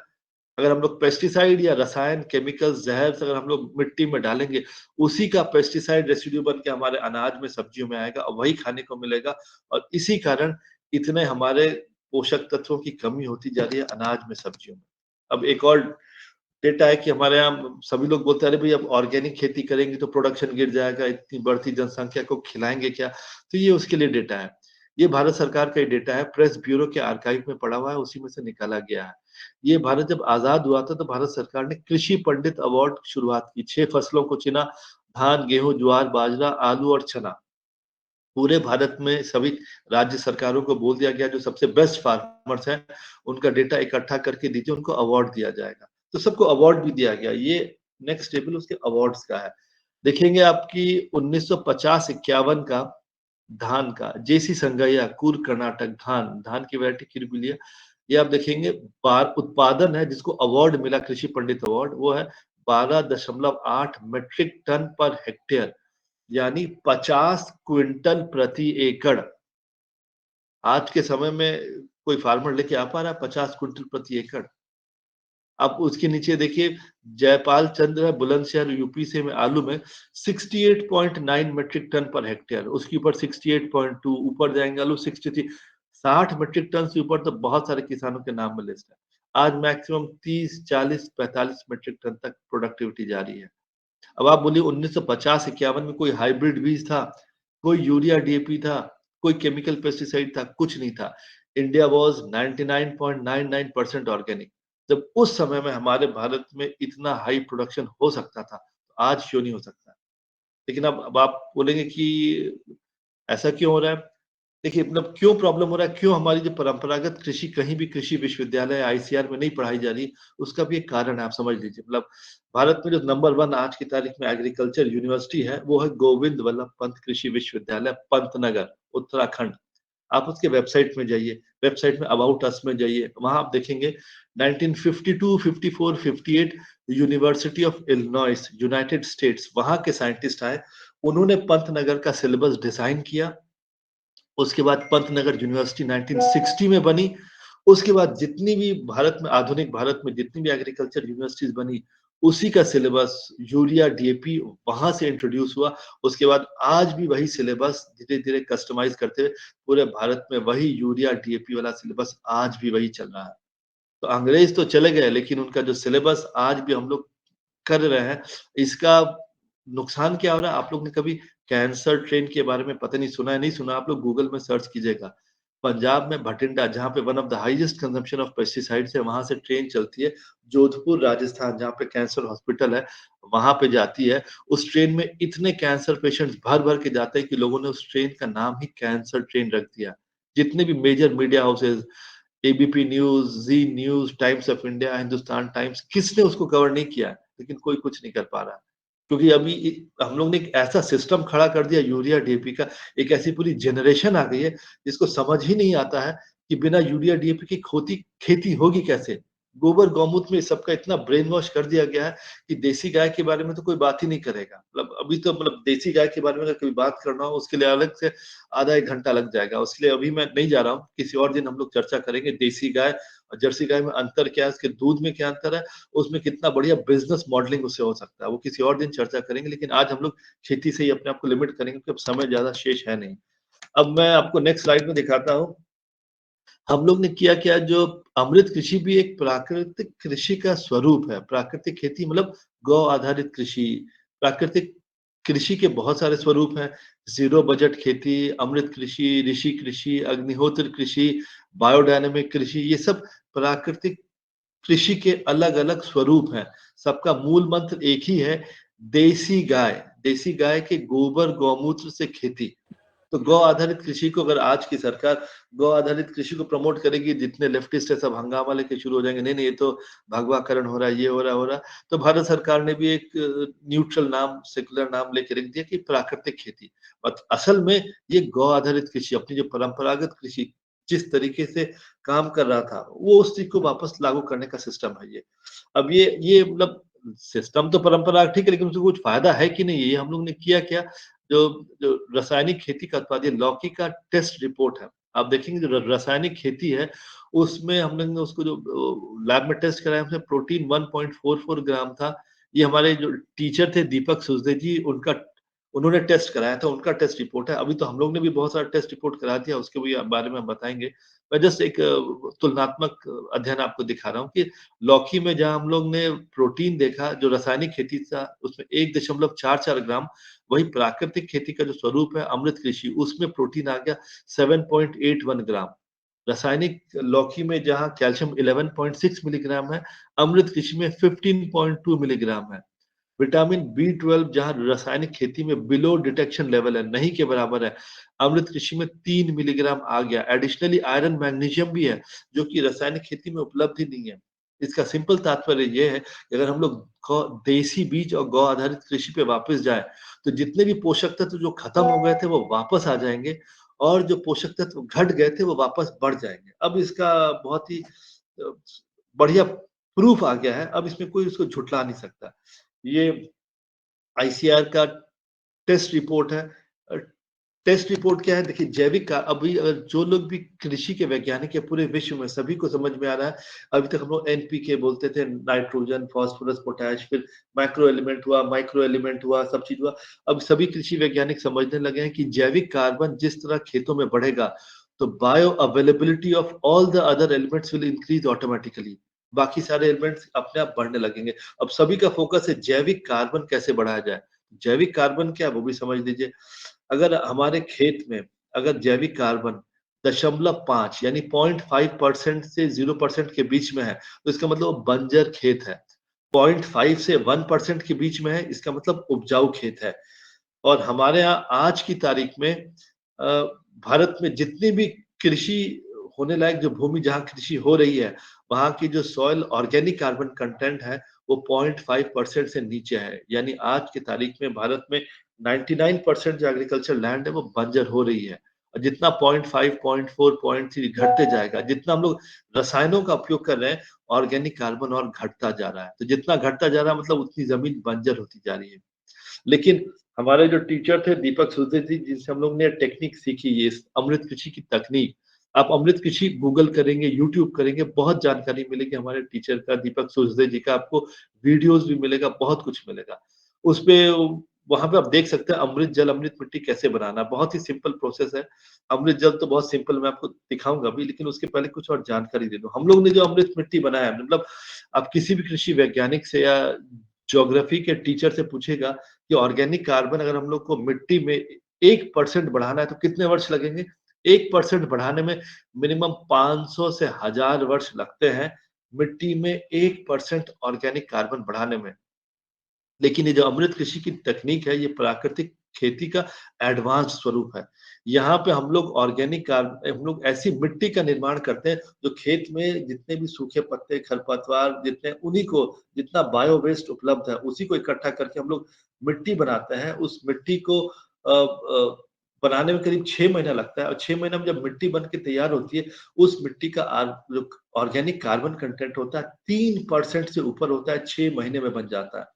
अगर हम लोग पेस्टिसाइड या रसायन, केमिकल, ज़हर अगर हम लोग मिट्टी में डालेंगे, उसी का पेस्टिसाइड रेसिड्यू बन के हमारे अनाज में, सब्जियों में आएगा और वही खाने को मिलेगा। और इसी कारण इतने हमारे पोषक तत्वों की कमी होती जा रही है अनाज में, सब्जियों में। अब एक और डेटा है कि हमारे यहाँ सभी लोग बोलते हैं, अरे भाई अब ऑर्गेनिक खेती करेंगे तो प्रोडक्शन गिर जाएगा, इतनी बढ़ती जनसंख्या को खिलाएंगे क्या? तो ये उसके लिए डेटा है। ये भारत सरकार का ही डेटा है, प्रेस ब्यूरो के आर्काइव में पड़ा हुआ है, उसी में से निकाला गया है। ये भारत जब आजाद हुआ था तो भारत सरकार ने कृषि पंडित अवार्ड शुरुआत की। 6 फसलों को चुना, धान, गेहूं, ज्वार, बाजरा, आलू और चना। पूरे भारत में सभी राज्य सरकारों को बोल दिया गया जो सबसे बेस्ट फार्मर्स हैं, उनका डेटा इकट्ठा करके दीजिए, उनको अवार्ड दिया जाएगा। तो सबको अवार्ड भी दिया गया। ये नेक्स्ट टेबल उसके अवार्ड्स का है। देखेंगे आपकी 1950-51 का धान का, जेसी संगैया, कूर्ग कर्नाटक, धान की वैरायटी किरबिलिया। ये आप देखेंगे बार उत्पादन है जिसको अवार्ड मिला, कृषि पंडित अवार्ड, वो है 12.8 मेट्रिक टन पर हेक्टेयर, यानी 50 क्विंटल प्रति एकड़। आज के समय में कोई फार्मर लेके आ पा रहा है 50 क्विंटल प्रति एकड़? अब उसके नीचे देखिए, जयपाल चंद्र है, बुलंदशहर यूपी से, में आलू में 68.9 मेट्रिक टन पर हेक्टेयर, उसके ऊपर 68.2, ऊपर जाएंगे आलू 63, 60 मेट्रिक टन से ऊपर तो बहुत सारे किसानों के नाम में लिस्ट है। आज मैक्सिमम 30, 40, 45 मेट्रिक टन तक प्रोडक्टिविटी जा रही है। अब आप बोलिए 1950-51 में कोई हाइब्रिड बीज था, कोई यूरिया, डीएपी था, कोई केमिकल पेस्टिसाइड था, कुछ नहीं था। India was 99.99% organic. जब उस समय में हमारे भारत में इतना हाई प्रोडक्शन हो सकता था, तो आज क्यों नहीं हो सकता? लेकिन अब आप बोलेंगे कि ऐसा क्यों हो रहा है? देखिए मतलब क्यों प्रॉब्लम हो रहा है, क्यों हमारी जो परंपरागत कृषि कहीं भी कृषि विश्वविद्यालय आईसीआर में नहीं पढ़ाई जा रही, उसका भी एक कारण है, आप समझ लीजिए। मतलब भारत में जो नंबर 1 आज की तारीख में एग्रीकल्चर यूनिवर्सिटी है, वो है गोविंद वल्लभ पंत कृषि विश्वविद्यालय पंतनगर, उत्तराखंड। आप उसके वेबसाइट में जाइए, वेबसाइट में अबाउट अस में जाइए, वहाँ आप देखेंगे 1952, 54, 58 university of Illinois, United states, वहाँ के साइंटिस्ट आए, उन्होंने पंतनगर का सिलेबस डिजाइन किया। उसके बाद पंतनगर यूनिवर्सिटी 1960 में बनी। उसके बाद जितनी भी भारत में आधुनिक भारत में जितनी भी एग्रीकल्चर यूनिवर्सिटीज बनी, उसी का सिलेबस यूरिया डीएपी वहां से इंट्रोड्यूस हुआ। उसके बाद आज भी वही सिलेबस धीरे-धीरे कस्टमाइज करते हुए पूरे भारत में वही यूरिया डीएपी वाला सिलेबस आज भी वही चल रहा है। तो अंग्रेज तो चले गए, लेकिन उनका जो सिलेबस आज भी हम लोग कर रहे हैं, इसका नुकसान क्या हो रहा है? आप लोग ने कभी कैंसर ट्रेन के बारे में पता नहीं सुना है, नहीं सुना, आप लोग गूगल में सर्च कीजिएगा। पंजाब में भटिंडा, जहाँ पे one of the highest consumption of pesticides है, वहाँ से ट्रेन चलती है। जोधपुर राजस्थान, जहाँ पे कैंसर हॉस्पिटल है, वहाँ पे जाती है। उस ट्रेन में इतने कैंसर पेशेंट्स भर-भर के जाते हैं कि लोगों ने उस ट्रेन का नाम ही कैंसर ट्रेन रख दिया। जितने भी major media houses, ABP news, Zee news, Times of India, Hindustan Times, किसने उसको कवर नहीं किया, लेकिन कोई कुछ नहीं कर पा रहा। क्योंकि अभी हम लोग ने एक ऐसा सिस्टम खड़ा कर दिया यूरिया डीएपी का, एक ऐसी पूरी जनरेशन आ गई है जिसको समझ ही नहीं आता है कि बिना यूरिया डीएपी की खोती खेती होगी कैसे? गोबर गौमूत्र में सबका इतना ब्रेन वॉश कर दिया गया है कि देसी गाय के बारे में तो कोई बात ही नहीं करेगा। मतलब अभी तो मतलब देसी गाय के बारे में अगर कोई बात करना हो, उसके लिए अलग से आधा 1 घंटा लग जाएगा। उसके लिए अभी मैं नहीं जा रहा हूँ, किसी और दिन हम लोग चर्चा करेंगे देसी गाय और जर्सी गाय में अंतर क्या है, उसके दूध में क्या अंतर है, उसमें कितना बढ़िया बिज़नेस मॉडलिंग उससे हो सकता है। वो किसी और दिन चर्चा करेंगे, लेकिन आज हम लोग खेती से ही अपने आप को लिमिट करेंगे क्योंकि अब समय ज़्यादा शेष है नहीं। अब मैं आपको नेक्स्ट स्लाइड में दिखाता हूँ, हम लोग ने किया क्या, जो अमृत कृषि भी एक प्राकृतिक कृषि का स्वरूप है। प्राकृतिक खेती मतलब गौ आधारित कृषि। प्राकृतिक कृषि के बहुत सारे स्वरूप हैं, ज़ीरो बजट खेती, अमृत कृषि, ऋषि कृषि, अग्निहोत्र कृषि, बायोडायनामिक कृषि, ये सब प्राकृतिक कृषि के अलग-अलग स्वरूप हैं। सबका मूल मंत्र एक ही है, देसी गाय के गोबर गौमूत्र से खेती। तो गौ आधारित कृषि को अगर आज की सरकार गौ आधारित कृषि को प्रमोट करेगी, जितने लेफ्टिस्ट है सब हंगामा लेके शुरू हो जाएंगे, नहीं नहीं ये तो भगवाकरण हो रहा है, ये हो रहा है। तो भारत सरकार ने भी एक न्यूट्रल नाम, सेकुलर नाम लेके रख दिया कि प्राकृतिक खेती। और असल में ये गौ आधारित कृषि, अपनी जो परंपरागत कृषि जिस तरीके से काम कर रहा था, वो उस चीज को वापस लागू करने का सिस्टम है ये। अब ये मतलब सिस्टम तो परंपरा ठीक है, लेकिन उससे कुछ फायदा है कि नहीं, ये हम लोग ने किया क्या, जो जो रासायनिक खेती का उत्पाद, ये लौकी का टेस्ट रिपोर्ट है। आप देखेंगे जो रासायनिक खेती है, उसमें हम लोग ने उसको जो लैब में टेस्ट कराया, उसमें प्रोटीन 1.44 ग्राम था। ये हमारे जो टीचर थे दीपक सुजदे जी, उनका उन्होंने टेस्ट कराया था, उनका टेस्ट रिपोर्ट है। अभी तो हम लोग ने भी बहुत सारा टेस्ट रिपोर्ट करा दिया, उसके भी बारे में हम बताएंगे। मैं जस्ट एक तुलनात्मक अध्ययन आपको दिखा रहा हूँ कि लौकी में जहाँ हम लोग ने प्रोटीन देखा, जो रासायनिक खेती था उसमें 1.44 ग्राम, वही प्राकृतिक खेती का जो स्वरूप है अमृत कृषि, उसमें प्रोटीन आ गया 7.81 ग्राम। रासायनिक लौकी में जहाँ कैल्शियम 11.6 मिलीग्राम है, अमृत कृषि में 15.2 मिलीग्राम है। विटामिन बी 12 जहाँ रासायनिक खेती में बिलो डिटेक्शन लेवल है, नहीं के बराबर है, अमृत कृषि में 3 मिलीग्राम आ गया। एडिशनली आयरन मैग्नीशियम भी है, जो कि रासायनिक खेती में उपलब्ध ही नहीं है। इसका सिंपल तात्पर्य ये है कि अगर हम लोग देसी बीज और गौ आधारित कृषि पे वापस जाए, तो जितने भी पोषक तत्व जो खत्म हो गए थे वो वापस आ जाएंगे, और जो पोषक तत्व घट गए थे वो वापस बढ़ जाएंगे। अब इसका बहुत ही बढ़िया प्रूफ आ गया है, अब इसमें कोई उसको झुठला नहीं सकता। ये आईसीआर का टेस्ट रिपोर्ट है। टेस्ट रिपोर्ट क्या है, देखिए जैविक का अभी अगर जो लोग भी कृषि के वैज्ञानिक है पूरे विश्व में, सभी को समझ में आ रहा है। अभी तक हम लोग एनपीके बोलते थे, नाइट्रोजन, फास्फोरस, पोटैश, फिर माइक्रो एलिमेंट हुआ, माइक्रो एलिमेंट हुआ, सब चीज हुआ। अब सभी कृषि वैज्ञानिक समझने लगे हैं कि जैविक कार्बन जिस तरह खेतों में बढ़ेगा, तो bio availability of all the other elements will increase automatically. बाकी सारे एलिमेंट्स अपने आप बढ़ने लगेंगे। अब सभी का फोकस है जैविक कार्बन कैसे बढ़ाया जाए। जैविक कार्बन क्या है वो भी समझ लीजिए। अगर हमारे खेत में अगर जैविक कार्बन 0.5 यानी 0.5% से 0% के बीच में है, तो इसका मतलब वो बंजर खेत है। 0.5 से 1% के बीच में है, इसका मतलब उपजाऊ खेत है। और हमारे यहाँ आज की तारीख में भारत में जितनी भी कृषि होने लायक जो भूमि जहाँ कृषि हो रही है, वहाँ की जो सॉइल ऑर्गेनिक कार्बन कंटेंट है वो 0.5% से नीचे है। यानी आज की तारीख में भारत में 99% जो एग्रीकल्चर लैंड है वो बंजर हो रही है। और जितना 0.5, 0.4, 0.3 घटते जाएगा, जितना हम लोग रसायनों का उपयोग कर रहे हैं, ऑर्गेनिक कार्बन और घटता जा रहा है। तो जितना घटता जा रहा है मतलब उतनी जमीन बंजर होती जा रही है। लेकिन हमारे जो टीचर थे दीपक सुरदेव जी, जिनसे हम लोग ने टेक्निक सीखी, ये अमृत कृषि की तकनीक, आप अमृत कृषि गूगल करेंगे, यूट्यूब करेंगे, बहुत जानकारी मिलेगी हमारे टीचर का, दीपक सुरदेव जी का। आपको वीडियोस भी मिलेगा, बहुत कुछ मिलेगा उसपे। वहां पे आप देख सकते हैं अमृत जल, अमृत मिट्टी कैसे बनाना। बहुत ही सिंपल प्रोसेस है। अमृत जल तो बहुत सिंपल, मैं आपको दिखाऊंगा भी, लेकिन उसके पहले कुछ और जानकारी दे दूं। हम लोग ने जो अमृत मिट्टी बनाया है, मतलब आप किसी भी कृषि वैज्ञानिक से या ज्योग्राफी के टीचर से पूछेगा कि ऑर्गेनिक कार्बन अगर हम लोग को मिट्टी में 1% बढ़ाना है तो कितने वर्ष लगेंगे। 1% बढ़ाने में मिनिमम 500 से 1000 वर्ष लगते हैं, मिट्टी में 1% ऑर्गेनिक कार्बन बढ़ाने में। लेकिन ये जो अमृत कृषि की तकनीक है, ये प्राकृतिक खेती का एडवांस स्वरूप है। यहाँ पे हम लोग हम लोग ऐसी मिट्टी का निर्माण करते हैं जो खेत में जितने भी सूखे पत्ते, खरपतवार जितने, उन्हीं को, जितना बायो वेस्ट उपलब्ध है उसी को इकट्ठा करके हम लोग मिट्टी बनाते हैं। उस मिट्टी को बनाने में करीब 6 महीना लगता है, और 6 महीना में जब मिट्टी बन के तैयार होती है, उस मिट्टी का जो ऑर्गेनिक कार्बन कंटेंट होता है 3% से ऊपर होता है, 6 महीने में बन जाता है।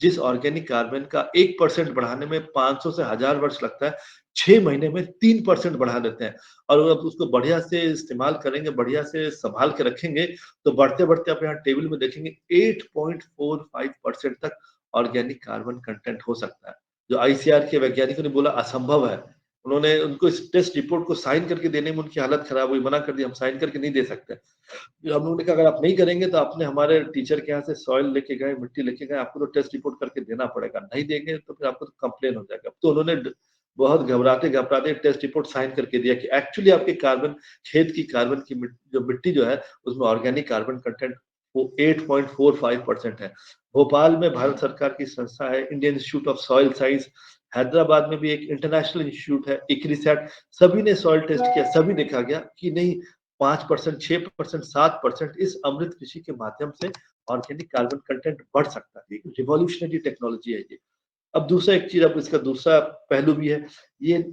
जिस ऑर्गेनिक कार्बन का 1% बढ़ाने में 500 से 1000 वर्ष लगता है, 6 महीने में 3% बढ़ा देते हैं। और अगर आप उसको बढ़िया से इस्तेमाल करेंगे, बढ़िया से संभाल के रखेंगे, तो बढ़ते-बढ़ते आप यहाँ टेबल में देखेंगे 8.45% तक ऑर्गेनिक कार्बन कंटेंट हो सकता है। जो आईसीआर के वैज्ञानिकों ने बोला असंभव है। उन्होंने उनको इस टेस्ट रिपोर्ट को साइन करके देने में उनकी हालत खराब हुई, मना कर दिया, हम साइन करके नहीं दे सकते। फिर हम लोगों ने कहा अगर आप नहीं करेंगे तो आपने हमारे टीचर के यहाँ से सॉइल लेके गए, मिट्टी लेके गए, आपको तो टेस्ट रिपोर्ट करके देना पड़ेगा, नहीं देंगे तो फिर आपको तो कंप्लेन हो जाएगा। तो उन्होंने बहुत घबराते टैक्स रिपोर्ट साइन करके दिया कि एक्चुअली आपके कार्बन, खेत की कार्बन की जो मिट्टी जो है उसमें ऑर्गेनिक कार्बन कंटेंट वो 8.45% है। भोपाल में भारत सरकार की संस्था है Indian institute of soil science, Hyderabad में भी एक इंटरनेशनल इंस्टीट्यूट है इक्रिसैट, सभी ने सॉइल टेस्ट किया, सभी देखा गया कि नहीं 5%, 6%, 7% इस अमृत कृषि के माध्यम से ऑर्गेनिक कार्बन कंटेंट बढ़ सकता है। रिवॉल्यूशनरी टेक्नोलॉजी है ये। अब दूसरा एक चीज, अब इसका दूसरा पहलू भी है, ये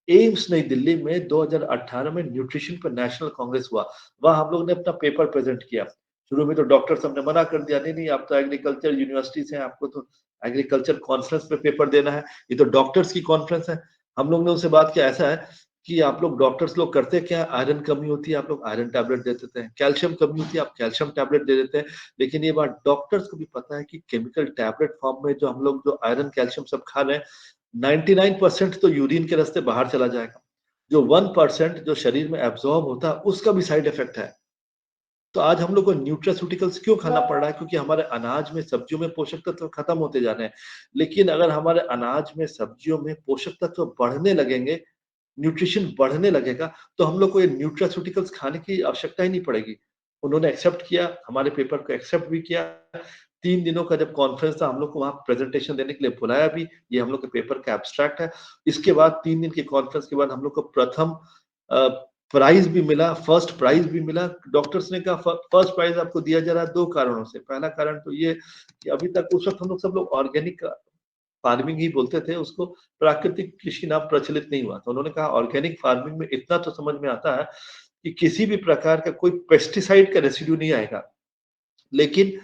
एम्स नई दिल्ली में 2018 में न्यूट्रिशन पर नेशनल कांग्रेस हुआ, वहां हम लोग ने अपना पेपर प्रेजेंट किया। शुरू में तो डॉक्टर्स हमने मना कर दिया, नहीं आप तो एग्रीकल्चर यूनिवर्सिटी से हैं, आपको तो एग्रीकल्चर कॉन्फ्रेंस में पेपर देना है, ये तो डॉक्टर्स की कॉन्फ्रेंस है। हम लोग ने उनसे बात किया, ऐसा है कि आप लोग डॉक्टर्स लोग करते क्या, आयरन कमी होती है आप लोग आयरन टैबलेट दे देते हैं, कैल्शियम कमी होती है आप कैल्शियम टैबलेट दे देते हैं। लेकिन ये बात डॉक्टर्स को भी पता है कि केमिकल टैबलेट फॉर्म में जो हम लोग जो आयरन कैल्शियम सब खा रहे हैं, 99% तो यूरिन के रास्ते बाहर चला जाएगा, जो 1% जो शरीर में एब्जॉर्ब होता है उसका भी साइड इफेक्ट है। तो आज हम लोग को न्यूट्रास्यूटिकल्स क्यों खाना पड़ रहा है, क्योंकि हमारे अनाज में, सब्जियों में पोषक तत्व खत्म होते जा रहे हैं। लेकिन अगर हमारे अनाज में, सब्जियों में पोषक तत्व बढ़ने लगेंगे, न्यूट्रिशन बढ़ने लगेगा, तो हम लोग को ये न्यूट्रास्यूटिकल्स खाने की आवश्यकता ही नहीं पड़ेगी। उन्होंने एक्सेप्ट किया, हमारे पेपर को एक्सेप्ट भी किया। 3 दिनों का जब कॉन्फ्रेंस था, हम लोग को वहां प्रेजेंटेशन देने के लिए बुलाया भी, ये हम लोग के पेपर का एब्स्ट्रैक्ट है। इसके बाद 3 दिन की कॉन्फ्रेंस के बाद हम लोग को प्रथम प्राइज भी मिला, फर्स्ट प्राइज भी मिला। डॉक्टर्स ने कहा फर्स्ट प्राइज आपको दिया जा रहा है 2 कारणों से। पहला कारण तो ये कि अभी तक उस वक्त हम लोग सब लोग ऑर्गेनिक फार्मिंग ही बोलते थे, उसको प्राकृतिक कृषि नाम प्रचलित नहीं हुआ। तो उन्होंने कहा ऑर्गेनिक फार्मिंग में इतना तो समझ में आता है कि किसी भी प्रकार का कोई पेस्टिसाइड का रेसिड्यू नहीं आएगा। लेकिन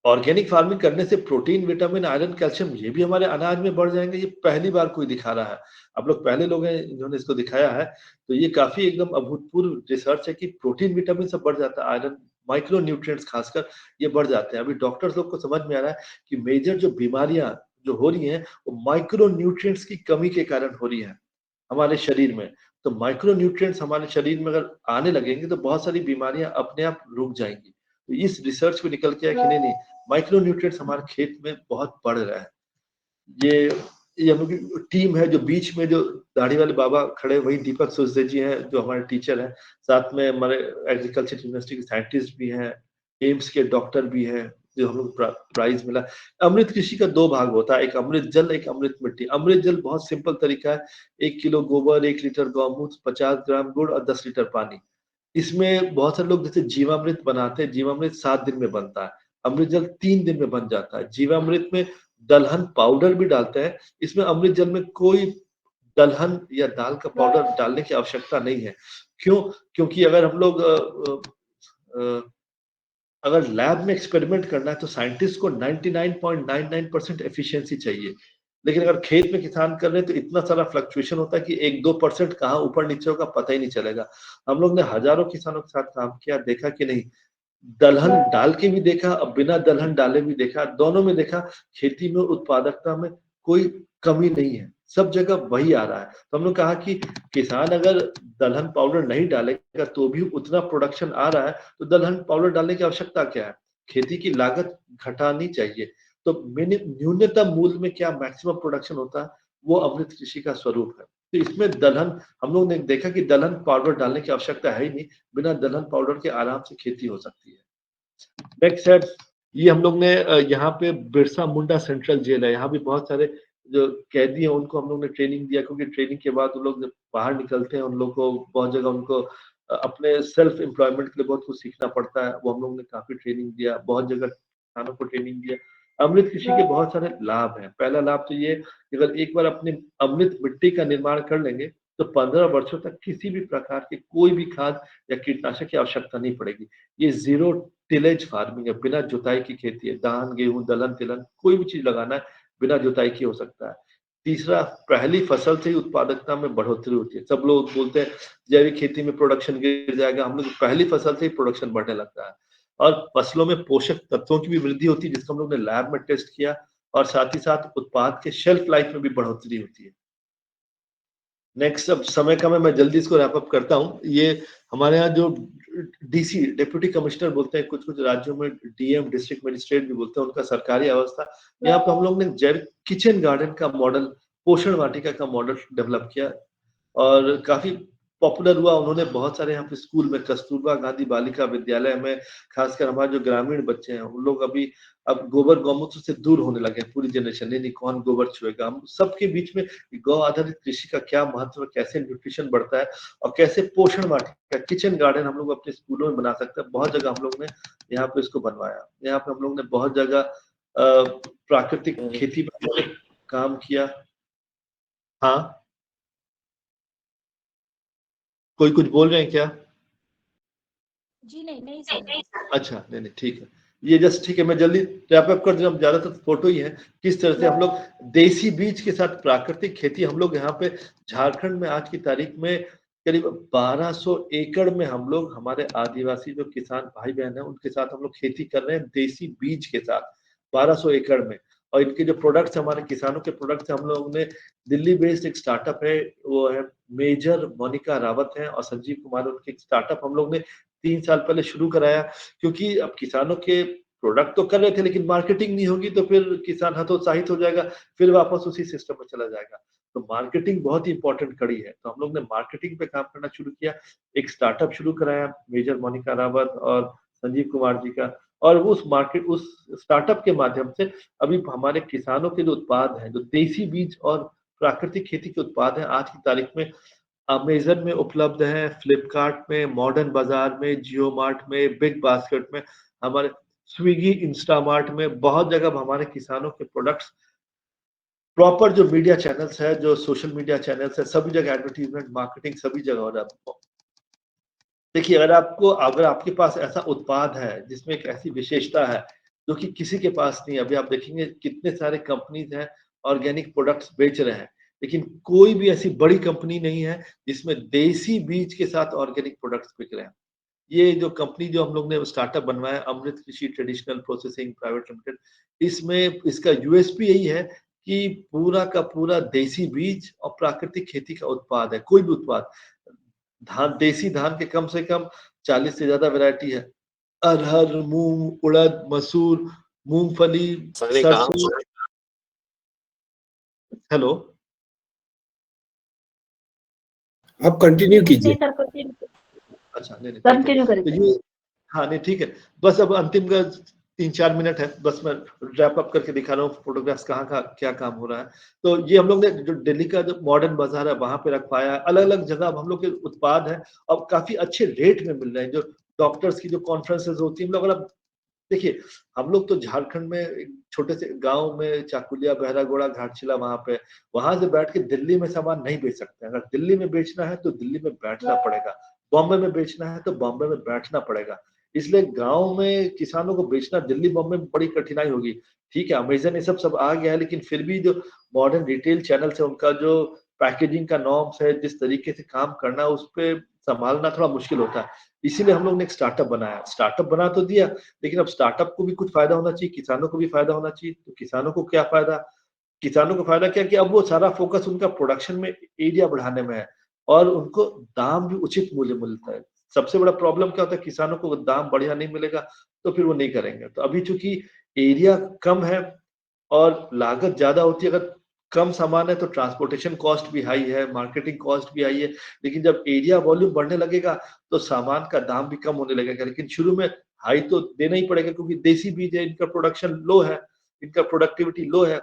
ऑर्गेनिक फार्मिंग करने से प्रोटीन, विटामिन, आयरन, कैल्शियम ये भी हमारे अनाज में बढ़ जाएंगे। ये पहली बार कोई दिखा रहा है, आप लोग पहले लोग हैं जिन्होंने इसको दिखाया है। तो ये काफी एकदम अभूतपूर्व रिसर्च है कि प्रोटीन, विटामिन सब बढ़ जाता है, आयरन, माइक्रो न्यूट्रिएंट्स खासकर ये बढ़ जाते हैं। अभी डॉक्टर्स लोग को समझ में आ रहा है कि मेजर जो बीमारियां जो हो रही हैं वो माइक्रो न्यूट्रिएंट्स की कमी के कारण हो रही है हमारे शरीर में। तो माइक्रो न्यूट्रिएंट्स हमारे शरीर में अगर आने लगेंगे तो बहुत सारी बीमारियां अपने आप रुक जाएंगी। तो इस रिसर्च में निकल के आया कि नहीं माइक्रो न्यूट्रिएंट्स हमारे खेत में बहुत बढ़ रहा है। ये ये हम लोग की टीम है, जो बीच में जो दाढ़ी वाले बाबा खड़े वही दीपक सुरजे जी हैं, जो हमारे टीचर हैं। साथ में हमारे एग्रीकल्चर यूनिवर्सिटी के साइंटिस्ट भी हैं, एम्स के डॉक्टर भी हैं, जो हम लोग प्राइज मिला। अमृत कृषि का 2 भाग होता है, एक अमृत जल, एक अमृत मिट्टी। अमृत जल बहुत सिंपल तरीका है, 1 किलो गोबर, 1 लीटर गौमूत्र, 50 ग्राम गुड़ और 10 लीटर पानी। इसमें बहुत सारे लोग जैसे जीवामृत बनाते हैं, जीवामृत 7 दिन में बनता है, अमृत जल 3 दिन में बन जाता है। जीवामृत में दलहन पाउडर भी डालते हैं, इसमें अमृत जल में कोई दलहन या दाल का पाउडर डालने की आवश्यकता नहीं है। क्यों? क्योंकि अगर हम लोग अगर लैब में एक्सपेरिमेंट करना है तो साइंटिस्ट को 99.99% एफिशिएंसी चाहिए, लेकिन अगर खेत में किसान कर रहे हैं तो इतना सारा फ्लक्चुएशन होता है कि 1-2% कहाँ ऊपर नीचे होगा पता ही नहीं चलेगा। हम लोग ने हजारों किसानों के साथ काम किया, देखा कि नहीं, दलहन डाल के भी देखा और बिना दलहन डाले भी देखा, दोनों में देखा खेती में उत्पादकता में कोई कमी नहीं है, सब जगह वही आ रहा है। तो हम लोग कहा कि किसान अगर दलहन पाउडर नहीं डालेगा तो भी उतना प्रोडक्शन आ रहा है, तो दलहन पाउडर डालने की आवश्यकता क्या है? खेती की लागत घटानी चाहिए। तो न्यूनतम मूल्य में क्या मैक्सिमम प्रोडक्शन होता है, वो अमृत कृषि का स्वरूप है। तो इसमें दलहन, हम लोग ने देखा कि दलहन पाउडर डालने की आवश्यकता है ही नहीं, बिना दलहन पाउडर के आराम से खेती हो सकती है। नेक्स्ट है, ये हम लोग ने यहाँ पे बिरसा मुंडा सेंट्रल जेल है, यहाँ भी बहुत सारे जो कैदी हैं उनको हम लोग ने ट्रेनिंग दिया, क्योंकि ट्रेनिंग के बाद उन लोग जब बाहर निकलते हैं उन लोग को बहुत जगह उनको अपने सेल्फ एम्प्लॉयमेंट के लिए बहुत कुछ सीखना पड़ता है, वो हम लोग ने काफी ट्रेनिंग दिया, बहुत जगह किसानों को ट्रेनिंग दिया। अमृत कृषि के बहुत सारे लाभ हैं। पहला लाभ तो ये, अगर एक बार अपने अमृत मिट्टी का निर्माण कर लेंगे तो 15 वर्षों तक किसी भी प्रकार के कोई भी खाद या कीटनाशक की आवश्यकता नहीं पड़ेगी। ये जीरो टिलेज फार्मिंग है, बिना जुताई की खेती है, धान गेहूं दलहन तिलहन कोई भी चीज लगाना है बिना जुताई की हो सकता है। तीसरा, पहली फसल से ही उत्पादकता में बढ़ोतरी होती है। सब लोग बोलते हैं जैविक खेती में प्रोडक्शन गिर जाएगा, हम लोग पहली फसल से ही प्रोडक्शन बढ़ने लगता है। और फसलों में पोषक तत्वों की भी वृद्धि होती है, जिसको हम लोग ने लैब में टेस्ट किया, और साथ ही साथ उत्पाद के शेल्फ लाइफ में भी बढ़ोतरी होती है। नेक्स्ट, अब समय कम है, मैं जल्दी इसको रैप अप करता हूँ। ये हमारे यहाँ जो डीसी डिप्यूटी कमिश्नर बोलते हैं, कुछ कुछ राज्यों में डीएम डिस्ट्रिक्ट मजिस्ट्रेट भी बोलते हैं, उनका सरकारी अवस्था, यहाँ पे हम लोग ने जैविक किचन गार्डन का मॉडल, पोषण वाटिका का मॉडल डेवलप किया और काफी पॉपुलर हुआ। उन्होंने बहुत सारे यहाँ पे स्कूल में, कस्तूरबा गांधी बालिका विद्यालय में, खासकर हमारे जो ग्रामीण बच्चे हैं उन लोग अभी अब गोबर गौमूत्र से दूर होने लगे हैं, पूरी जनरेशन, नहीं कौन गोबर छुएगा। हम सबके बीच में गौ आधारित कृषि का क्या महत्व है, कैसे न्यूट्रिशन बढ़ता है और कैसे पोषण वाटिका किचन गार्डन हम लोग अपने स्कूलों में बना सकते हैं, बहुत जगह हम लोग ने यहाँ पे इसको बनवाया। यहाँ पे हम लोग ने बहुत जगह प्राकृतिक खेती पर काम किया। हाँ, कोई कुछ बोल रहे हैं क्या? जी नहीं सर। अच्छा, नहीं ठीक है, ये जस्ट ठीक है, मैं जल्दी रैप अप कर दूं। हम ज्यादातर फोटो ही है किस तरह से हम लोग देसी बीज के साथ प्राकृतिक खेती, हम लोग यहाँ पे झारखंड में आज की तारीख में करीब 1200 एकड़ में हम लोग, हमारे आदिवासी जो किसान भाई बहन है उनके साथ हम लोग खेती कर रहे हैं देसी बीज के साथ 1200 एकड़ में। और इनके जो प्रोडक्ट्स, हमारे किसानों के प्रोडक्ट्स, हम लोग ने दिल्ली बेस्ड एक स्टार्टअप है, वो है मेजर मोनिका रावत है और संजीव कुमार, उनके एक स्टार्टअप हम लोग ने 3 साल पहले शुरू कराया। क्योंकि अब किसानों के प्रोडक्ट तो कर रहे थे लेकिन मार्केटिंग नहीं होगी तो फिर किसान हतोत्साहित हो जाएगा, फिर वापस उसी सिस्टम में चला जाएगा। तो मार्केटिंग बहुत ही इंपॉर्टेंट कड़ी है, तो हम लोग ने मार्केटिंग पे काम करना शुरू किया, एक स्टार्टअप शुरू कराया मेजर मोनिका रावत और संजीव कुमार जी का। और उस स्टार्टअप के माध्यम से अभी हमारे किसानों के जो उत्पाद हैं, जो देसी बीज और प्राकृतिक खेती के उत्पाद हैं, आज की तारीख में अमेज़न में उपलब्ध है, फ्लिपकार्ट में, मॉडर्न बाजार में, जियो मार्ट में, बिग बास्केट में, हमारे स्विगी, इंस्टामार्ट में, बहुत जगह हमारे किसानों के प्रोडक्ट्स, प्रॉपर जो मीडिया चैनल्स है, जो सोशल मीडिया चैनल्स है, सभी जगह एडवर्टीजमेंट मार्केटिंग सभी जगह हो रहा है। देखिए, अगर आपके पास ऐसा उत्पाद है जिसमें एक ऐसी विशेषता है जो कि किसी के पास नहीं है, अभी आप देखेंगे कितने सारे कंपनीज हैं ऑर्गेनिक प्रोडक्ट्स बेच रहे हैं, लेकिन कोई भी ऐसी बड़ी कंपनी नहीं है जिसमें देसी बीज के साथ ऑर्गेनिक प्रोडक्ट्स बिक रहे हैं। ये जो कंपनी जो हम लोग ने स्टार्टअप बनवाया, अमृत कृषि ट्रेडिशनल प्रोसेसिंग प्राइवेट लिमिटेड, इसमें इसका यूएसपी यही है कि पूरा का पूरा देसी बीज और प्राकृतिक खेती का उत्पाद है। कोई भी उत्पाद, धान, देसी धान के कम से कम 40 से ज्यादा वैरायटी है, अरहर, मूंग, उड़द, मसूर, मूंगफली, सरसों, हेलो, आप कंटिन्यू नहीं कीजिए। सर, कंटिन्यू अच्छा नहीं नहीं ठीक है। कंटिन्यू तो करिए। ये हाँ नहीं ठीक है, बस अब अंतिम का 3-4 मिनट है, बस मैं रैप अप करके दिखा रहा हूँ फोटोग्राफ्स कहाँ का क्या काम हो रहा है। तो ये हम लोग ने जो दिल्ली का जो मॉडर्न बाजार है वहां पे रख पाया है। अलग अलग जगह अब हम लोग के उत्पाद है और काफी अच्छे रेट में मिल रहे हैं। जो डॉक्टर्स की जो कॉन्फ्रेंसेस होती है, हम लोग अगर देखिए, हम लोग तो झारखंड में एक छोटे से गांव में चाकुलिया, बहरागोड़ा, घाटशिला वहां से बैठ के दिल्ली में सामान नहीं बेच सकते। अगर दिल्ली में बेचना है तो दिल्ली में बैठना पड़ेगा, बॉम्बे में बेचना है तो बॉम्बे में बैठना पड़ेगा। इसलिए गांव में किसानों को बेचना दिल्ली बॉम्बे में बड़ी कठिनाई होगी। ठीक है, अमेजन ये सब आ गया है, लेकिन फिर भी जो मॉडर्न रिटेल चैनल्स है उनका जो पैकेजिंग का नॉर्म्स है, जिस तरीके से काम करना है, उस पे संभालना थोड़ा मुश्किल होता है। इसीलिए हम लोग ने एक स्टार्टअप बनाया। स्टार्टअप बना तो दिया, लेकिन अब स्टार्टअप को भी कुछ फायदा होना चाहिए, किसानों को भी फायदा होना चाहिए। तो किसानों को क्या फायदा? किसानों को फायदा क्या कि अब वो सारा फोकस उनका प्रोडक्शन में, एरिया बढ़ाने में है और उनको दाम भी उचित मूल्य मिलता है। सबसे बड़ा प्रॉब्लम क्या होता है, किसानों को दाम बढ़िया नहीं मिलेगा तो फिर वो नहीं करेंगे। तो अभी चूंकि एरिया कम है और लागत ज्यादा होती है, अगर कम सामान है तो ट्रांसपोर्टेशन कॉस्ट भी हाई है, मार्केटिंग कॉस्ट भी हाई है। लेकिन जब एरिया वॉल्यूम बढ़ने लगेगा तो सामान का दाम भी कम होने लगेगा। लेकिन शुरू में हाई तो देना ही पड़ेगा, क्योंकि देसी बीज है, इनका प्रोडक्शन लो है, इनका प्रोडक्टिविटी लो है।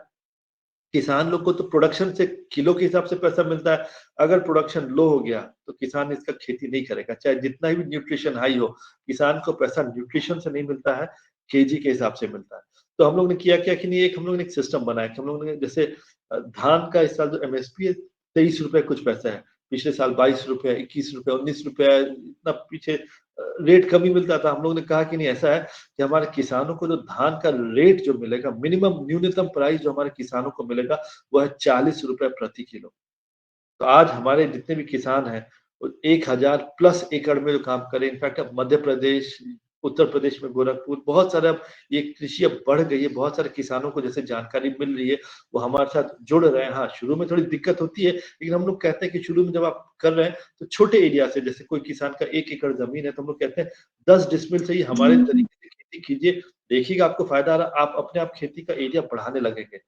किसान लोग को तो प्रोडक्शन से किलो के हिसाब से पैसा मिलता है। अगर प्रोडक्शन लो हो गया तो किसान इसका खेती नहीं करेगा, चाहे जितना भी न्यूट्रिशन हाई हो। किसान को पैसा न्यूट्रिशन से नहीं मिलता है, केजी के हिसाब से मिलता है। तो हम लोग ने किया क्या कि नहीं, एक हम लोग ने एक सिस्टम बनाया कि हम लोग ने जैसे धान का इस साल जो एमएसपी है 23 रुपए कुछ पैसा है। पिछले साल 22 रुपए, 21 रुपए, 19 रुपए, इतना पीछे रेट कम ही मिलता था। हम लोग ने कहा कि नहीं, ऐसा है कि हमारे किसानों को जो धान का रेट जो मिलेगा, मिनिमम न्यूनतम प्राइस जो हमारे किसानों को मिलेगा वो है 40 रुपए प्रति किलो। तो आज हमारे जितने भी किसान हैं, वो 1000 प्लस एकड़ में जो काम करें। इनफैक्ट अब मध्य प्रदेश, उत्तर प्रदेश में गोरखपुर, बहुत सारे अब ये कृषि अब बढ़ गई है। बहुत सारे किसानों को जैसे जानकारी मिल रही है, वो हमारे साथ जुड़ रहे हैं। हाँ, शुरू में थोड़ी दिक्कत होती है, लेकिन हम लोग कहते हैं कि शुरू में जब आप कर रहे हैं तो छोटे एरिया से, जैसे कोई किसान का 1 एकड़ जमीन है तो हम लोग कहते हैं 10 डिसमिल से ही हमारे तरीके से खेती कीजिए, देखिएगा आपको फायदा आ रहा है, आप अपने आप खेती का एरिया बढ़ाने लगेंगे।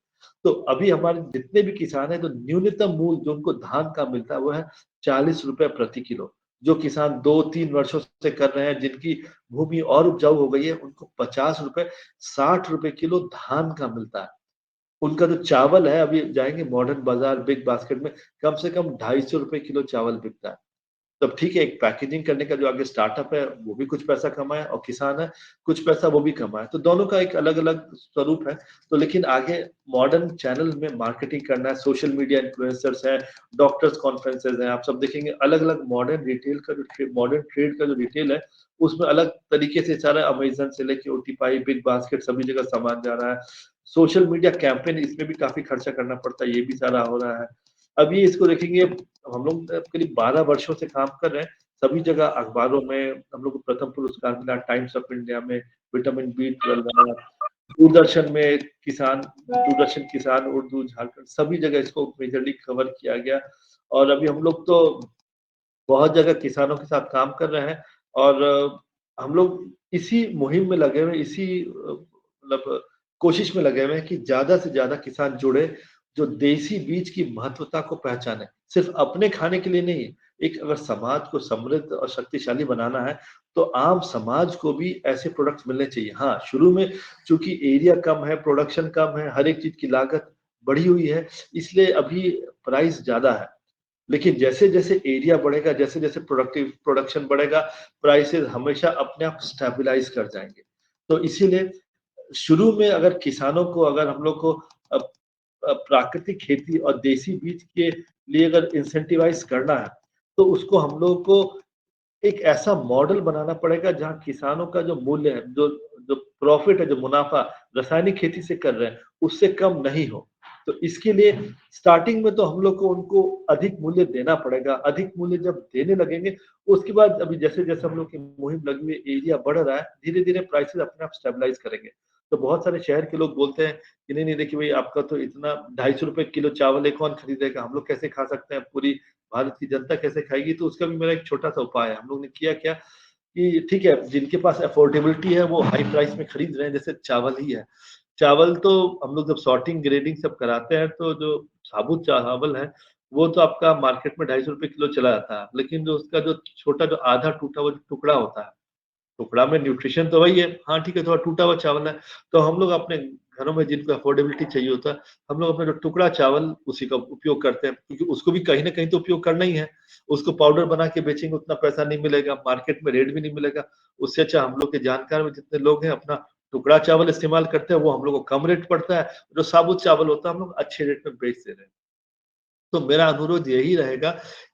तो अभी हमारे जितने भी किसान हैं, तो न्यूनतम मूल्य जो उनको धान का मिलता है वो है 40 रुपए प्रति किलो। जो किसान 2-3 वर्षों से कर रहे हैं, जिनकी भूमि और उपजाऊ हो गई है, उनको 50 रुपए, 60 रुपए किलो धान का मिलता है। उनका जो चावल है, अभी जाएंगे मॉडर्न बाजार, बिग बास्केट में कम से कम 250 रुपए किलो चावल बिकता है। तब ठीक है, एक पैकेजिंग करने का जो आगे स्टार्टअप है वो भी कुछ पैसा कमाए, और किसान है कुछ पैसा वो भी कमाए। तो दोनों का एक अलग अलग स्वरूप है। तो लेकिन आगे मॉडर्न चैनल में मार्केटिंग करना है, सोशल मीडिया इन्फ्लुएंसर्स है, डॉक्टर्स कॉन्फ्रेंसेज हैं, आप सब देखेंगे अलग अलग मॉडर्न रिटेल का जो मॉडर्न ट्रेड का जो रिटेल है, उसमें अलग तरीके से सारा अमेजन से लेके ओटीपाई, बिग बास्केट, सभी जगह सामान जा रहा है। सोशल मीडिया कैंपेन, इसमें भी काफी खर्चा करना पड़ता है, ये भी सारा हो रहा है। अभी इसको देखेंगे, हम लोग करीब 12 वर्षों से काम कर रहे हैं। सभी जगह अखबारों में हम लोग को प्रथम पुरस्कार मिला, टाइम्स ऑफ इंडिया में, विटामिन बी 12 आया, दूरदर्शन में किसान, दूरदर्शन किसान उर्दू, झारखंड, सभी जगह इसको मेजरली कवर किया गया। और अभी हम लोग तो बहुत जगह किसानों के साथ काम कर रहे हैं। और हम लोग इसी मुहिम में लगे हुए, इसी मतलब कोशिश में लगे हुए हैं कि ज्यादा से ज्यादा किसान जुड़े, जो देसी बीज की महत्वता को पहचाने। सिर्फ अपने खाने के लिए नहीं, एक अगर समाज को समृद्ध और शक्तिशाली बनाना है तो आम समाज को भी ऐसे प्रोडक्ट्स मिलने चाहिए। हाँ, शुरू में चूंकि एरिया कम है, प्रोडक्शन कम है, हर एक चीज की लागत बढ़ी हुई है, इसलिए अभी प्राइस ज्यादा है। लेकिन जैसे जैसे एरिया बढ़ेगा, जैसे जैसे प्रोडक्शन बढ़ेगा, प्राइसेस हमेशा अपने आप स्टेबलाइज कर जाएंगे। तो इसीलिए शुरू में अगर किसानों को, अगर हम लोग को प्राकृतिक खेती और देसी बीज के लिए अगर इंसेंटिवाइज करना है, तो उसको हम लोग को एक ऐसा मॉडल बनाना पड़ेगा जहाँ किसानों का जो मूल्य है, जो जो प्रॉफिट है, जो मुनाफा रासायनिक खेती से कर रहे हैं उससे कम नहीं हो। तो इसके लिए स्टार्टिंग में तो हम लोग को उनको अधिक मूल्य देना पड़ेगा। अधिक मूल्य जब देने लगेंगे, उसके बाद अभी जैसे जैसे हम लोग की मुहिम लगी हुई, एरिया बढ़ रहा है, धीरे धीरे प्राइसेस अपने आप स्टेबलाइज करेंगे। तो बहुत सारे शहर के लोग बोलते हैं कि नहीं नहीं, देखिए भाई, आपका तो इतना 250 रुपए किलो चावल है, कौन खरीदेगा, हम लोग कैसे खा सकते हैं, पूरी भारत की जनता कैसे खाएगी। तो उसका भी मेरा एक छोटा सा उपाय है। हम लोग ने किया क्या कि ठीक है, जिनके पास अफोर्डेबिलिटी है वो हाई प्राइस में खरीद रहे हैं, जैसे चावल ही है, चावल तो हम लोग जब सॉर्टिंग ग्रेडिंग सब कराते हैं तो जो साबुत चावल है वो तो आपका मार्केट में 250 रुपए किलो चला जाता है, लेकिन जो उसका जो छोटा जो आधा टूटा हुआ टुकड़ा होता है, टुकड़ा में न्यूट्रिशन तो वही है, हाँ ठीक है, थोड़ा टूटा हुआ चावल है, तो हम लोग अपने घरों में जिनको अफोर्डेबिलिटी चाहिए होता है, हम लोग अपना जो टुकड़ा चावल उसी का उपयोग करते हैं, क्योंकि उसको भी कहीं ना कहीं तो उपयोग करना ही है। उसको पाउडर बना के बेचेंगे उतना पैसा नहीं मिलेगा, मार्केट में रेट भी नहीं मिलेगा। उससे अच्छा हम लोग के जानकार में जितने लोग हैं अपना टुकड़ा चावल इस्तेमाल करते हैं, वो हम लोग को कम रेट पड़ता है, जो साबुत चावल होता है हम लोग अच्छे रेट में बेच दे रहे हैं। तो मेरा अनुरोध यही रहेगा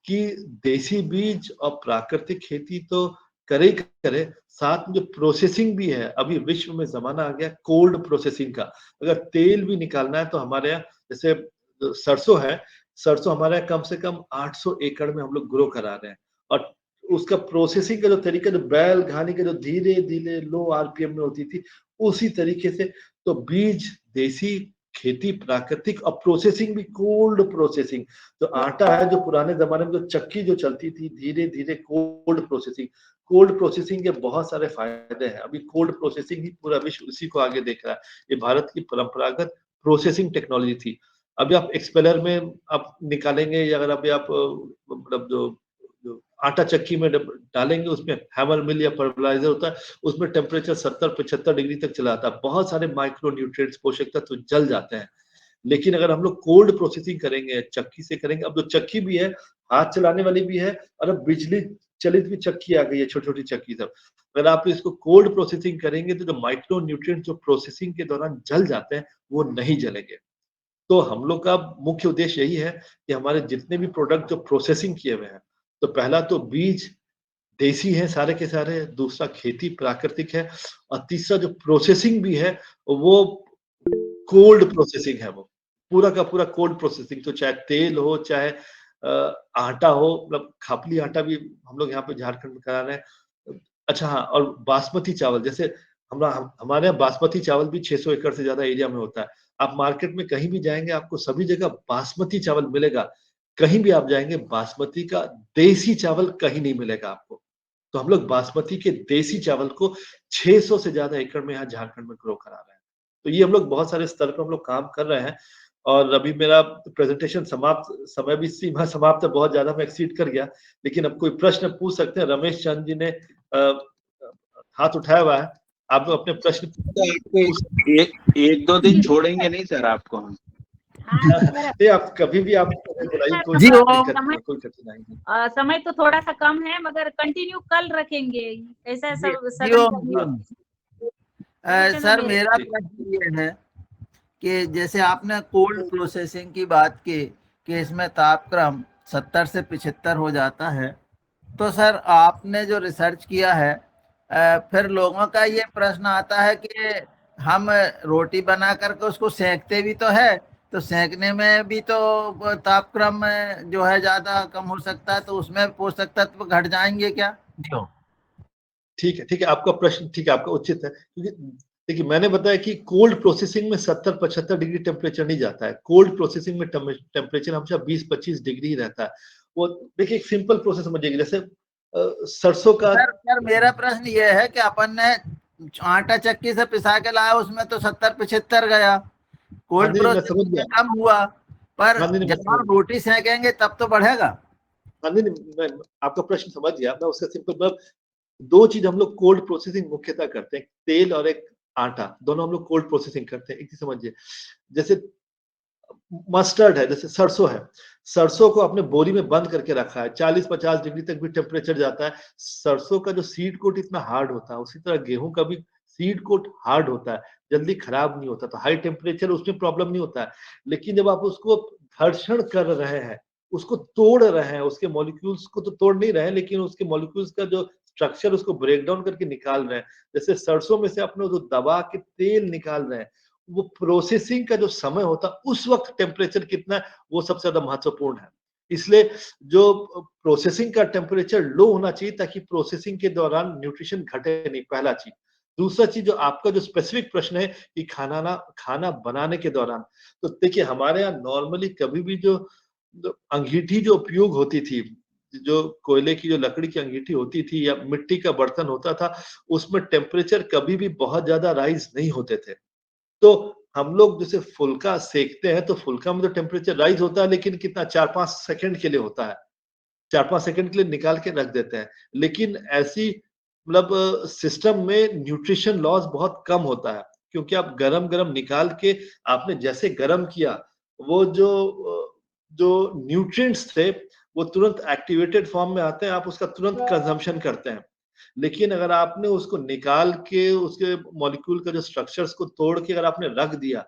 कि देसी बीज और प्राकृतिक खेती तो करे ही करे, साथ में जो प्रोसेसिंग भी है, अभी विश्व में जमाना आ गया कोल्ड प्रोसेसिंग का। अगर तेल भी निकालना है तो हमारे यहाँ जैसे सरसों है, सरसों हमारे यहाँ कम से कम 800 एकड़ में हम लोग ग्रो करा रहे हैं, और उसका प्रोसेसिंग का जो तरीका, जो बैल घानी का जो धीरे धीरे लो आरपीएम में होती थी, उसी तरीके से तो बीज देसी, खेती प्राकृतिक, और प्रोसेसिंग भी कोल्ड प्रोसेसिंग। जो आटा है, जो पुराने जमाने में जो चक्की जो चलती थी, धीरे धीरे कोल्ड प्रोसेसिंग, कोल्ड प्रोसेसिंग के बहुत सारे फायदे हैं। अभी कोल्ड प्रोसेसिंग ही पूरा विश्व उसी को आगे देख रहा है। ये भारत की परंपरागत प्रोसेसिंग टेक्नोलॉजी थी। अभी आप एक्सपेलर में आप निकालेंगे, या अगर अभी आप मतलब जो जो आटा चक्की में डालेंगे, उसमें हैमर मिल या पर्वलाइजर होता है, उसमें टेम्परेचर 70-75 डिग्री तक चला जाता है, बहुत सारे माइक्रो न्यूट्रिएंट्स पोषक तत्व जल जाते हैं। लेकिन अगर हम लोग कोल्ड प्रोसेसिंग करेंगे, चक्की से करेंगे, अब जो चक्की भी है हाथ चलाने वाली भी है, और अब बिजली चलित भी चक्की आ गई है, छोटी छोटी चक्की सब। अगर आप इसको कोल्ड प्रोसेसिंग करेंगे तो जो माइक्रो न्यूट्रिएंट्स जो प्रोसेसिंग के दौरान जल जाते हैं वो नहीं जलेंगे। तो हम लोग का मुख्य उद्देश्य यही है कि हमारे जितने भी प्रोडक्ट जो प्रोसेसिंग किए हुए हैं, तो पहला तो बीज देसी है सारे के सारे, दूसरा खेती प्राकृतिक है, और तीसरा जो प्रोसेसिंग भी है वो कोल्ड प्रोसेसिंग है। वो पूरा का पूरा कोल्ड प्रोसेसिंग, तो चाहे तेल हो, चाहे आटा हो, मतलब खापली आटा भी हम लोग यहाँ पे झारखंड में करा रहे हैं। अच्छा हाँ, और बासमती चावल, जैसे हमारे यहाँ बासमती चावल भी 600 एकड़ से ज्यादा एरिया में होता है। आप मार्केट में कहीं भी जाएंगे, आपको सभी जगह बासमती चावल मिलेगा। कहीं भी आप जाएंगे, बासमती का देसी चावल कहीं नहीं मिलेगा आपको। तो हम लोग बासमती के देसी चावल को 600 से ज्यादा एकड़ में यहाँ झारखंड में ग्रो करा रहे हैं। तो ये हम लोग बहुत सारे स्तर पर हम लोग काम कर रहे हैं। और अभी मेरा प्रेजेंटेशन समाप्त, समय भी सीमा समाप्त है, बहुत ज्यादा मैं एक्सीड कर गया, लेकिन अब कोई प्रश्न पूछ सकते हैं। रमेश चंद जी ने हाथ उठाया हुआ है, आप अपने प्रश्न एक दो दिन छोड़ेंगे नहीं सर आपको हम। आप कभी भी आप बुलाइए, कोई जी, दिक्कत नहीं, कोई कठिनाई नहीं। समय तो थोड़ा सा कम है, मगर कंटिन्यू कल रखेंगे ऐसा सब सर मेरा प्रश्न ये है कि जैसे आपने कोल्ड प्रोसेसिंग की बात की कि इसमें तापक्रम 70 से 75 हो जाता है, तो सर आपने जो रिसर्च किया है, फिर लोगों का ये प्रश्न आता है कि हम रोटी बना करके उसको सेंकते भी तो है, तो सेंकने में भी तो तापक्रम जो है ज्यादा कम हो सकता है, तो उसमें पोषक तत्व घट जाएंगे क्या? ठीक है, आपका प्रश्न ठीक है, आपका उचित है, क्योंकि देखिए मैंने बताया कि कोल्ड प्रोसेसिंग में 70-75 डिग्री टेम्परेचर नहीं जाता है। कोल्ड प्रोसेसिंग में टेम्परेचर हमेशा 20-25 डिग्री ही रहता है। वो देखिए एक सिंपल प्रोसेस समझिएगा, जैसे सरसों का। सर मेरा प्रश्न ये है कि अपन ने आटा चक्की से पिसा के लाया, उसमें तो 70-75 गया, कोल्ड प्रोसेसिंग में कम हुआ, पर जब हम रोटी सेकेंगे तब तो बढ़ेगा। हाँ नहीं, मैं आपका प्रश्न समझ गया। मैं उसका सिंपल दो चीज हम लोग कोल्ड प्रोसेसिंग मुख्यतः करते हैं, तेल और एक आटा, दोनों हम लोग कोल्ड प्रोसेसिंग करते हैं। एक चीज समझिए, जैसे मस्टर्ड है, जैसे सरसों है, सरसों को आपने बोरी में बंद करके रखा है, 40-50 डिग्री तक भी टेम्परेचर जाता है। सरसों का जो सीड कोट इतना हार्ड होता है, उसी तरह गेहूं का भी सीड कोट हार्ड होता है, जल्दी खराब नहीं होता, तो हाई टेम्परेचर उसमें प्रॉब्लम नहीं होता है। लेकिन जब आप उसको घर्षण कर रहे हैं, उसको तोड़ रहे हैं, उसके मॉलिक्यूल्स को तो तोड़ नहीं रहे हैं, लेकिन उसके मॉलिक्यूल्स का जो स्ट्रक्चर उसको ब्रेक डाउन करके निकाल रहे हैं। जैसे सरसों में से अपने जो दबा के तेल निकाल रहे हैं, वो प्रोसेसिंग का जो समय होता है उस वक्त टेम्परेचर कितना है वो सबसे ज्यादा महत्वपूर्ण है। इसलिए जो प्रोसेसिंग का टेम्परेचर लो होना चाहिए, ताकि प्रोसेसिंग के दौरान न्यूट्रिशन घटे नहीं, पहला चीज। दूसरा चीज, जो आपका जो स्पेसिफिक प्रश्न है कि खाना बनाने के दौरान, तो देखिए हमारे यहाँ नॉर्मली कभी भी जो अंगीठी जो उपयोग होती थी, जो कोयले की जो लकड़ी की अंगीठी होती थी या मिट्टी का बर्तन होता था, उसमें टेम्परेचर कभी भी बहुत ज्यादा राइज नहीं होते थे। तो हम लोग जैसे फुल्का सेकते हैं तो फुल्का में तो टेम्परेचर राइज होता है, लेकिन कितना 4-5 सेकंड के लिए होता है। 4-5 सेकंड के लिए निकाल के रख देते हैं। लेकिन ऐसी मतलब सिस्टम में न्यूट्रिशन लॉस बहुत कम होता है, क्योंकि आप गरम-गरम निकाल के आपने जैसे गरम किया, वो जो न्यूट्रिएंट्स थे वो तुरंत एक्टिवेटेड फॉर्म में आते हैं, आप उसका तुरंत कंजम्पशन करते हैं। लेकिन अगर आपने उसको निकाल के उसके मॉलिक्यूल का जो स्ट्रक्चर्स को तोड़ के अगर आपने रख दिया,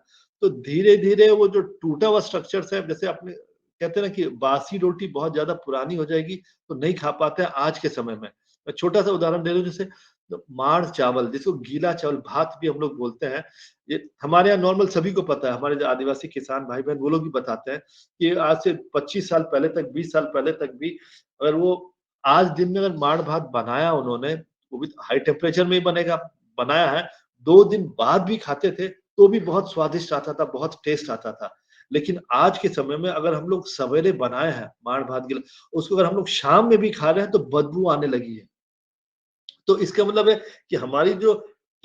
तो धीरे-धीरे वो जो टूटा हुआ स्ट्रक्चर्स है, जैसे आपने कहते हैं ना कि बासी रोटी बहुत ज़्यादा पुरानी हो जाएगी तो नहीं खा पाते हैं आज के समय में। मैं छोटा-सा उदाहरण दे रहा हूँ, जैसे माड़ चावल, जिसको गीला चावल भात भी हम लोग बोलते हैं, ये हमारे यहाँ नॉर्मल सभी को पता है, हमारे जो आदिवासी किसान भाई-बहन वो लोग भी बताते हैं कि आज से 25 साल पहले तक, 20 साल पहले तक भी अगर वो आज दिन में अगर माड़ भात बनाया उन्होंने, वो भी हाई टेम्परेचर में ही बनाया है, 2 दिन बाद भी खाते थे, तो भी बहुत स्वादिष्ट आता था, बहुत टेस्ट आता था। लेकिन आज के समय में अगर हम लोग सवेरे बनाए हैं माड़ भात गिला, उसको अगर हम लोग शाम में भी खा रहे हैं तो बदबू आने लगी है। तो इसका मतलब है कि हमारी जो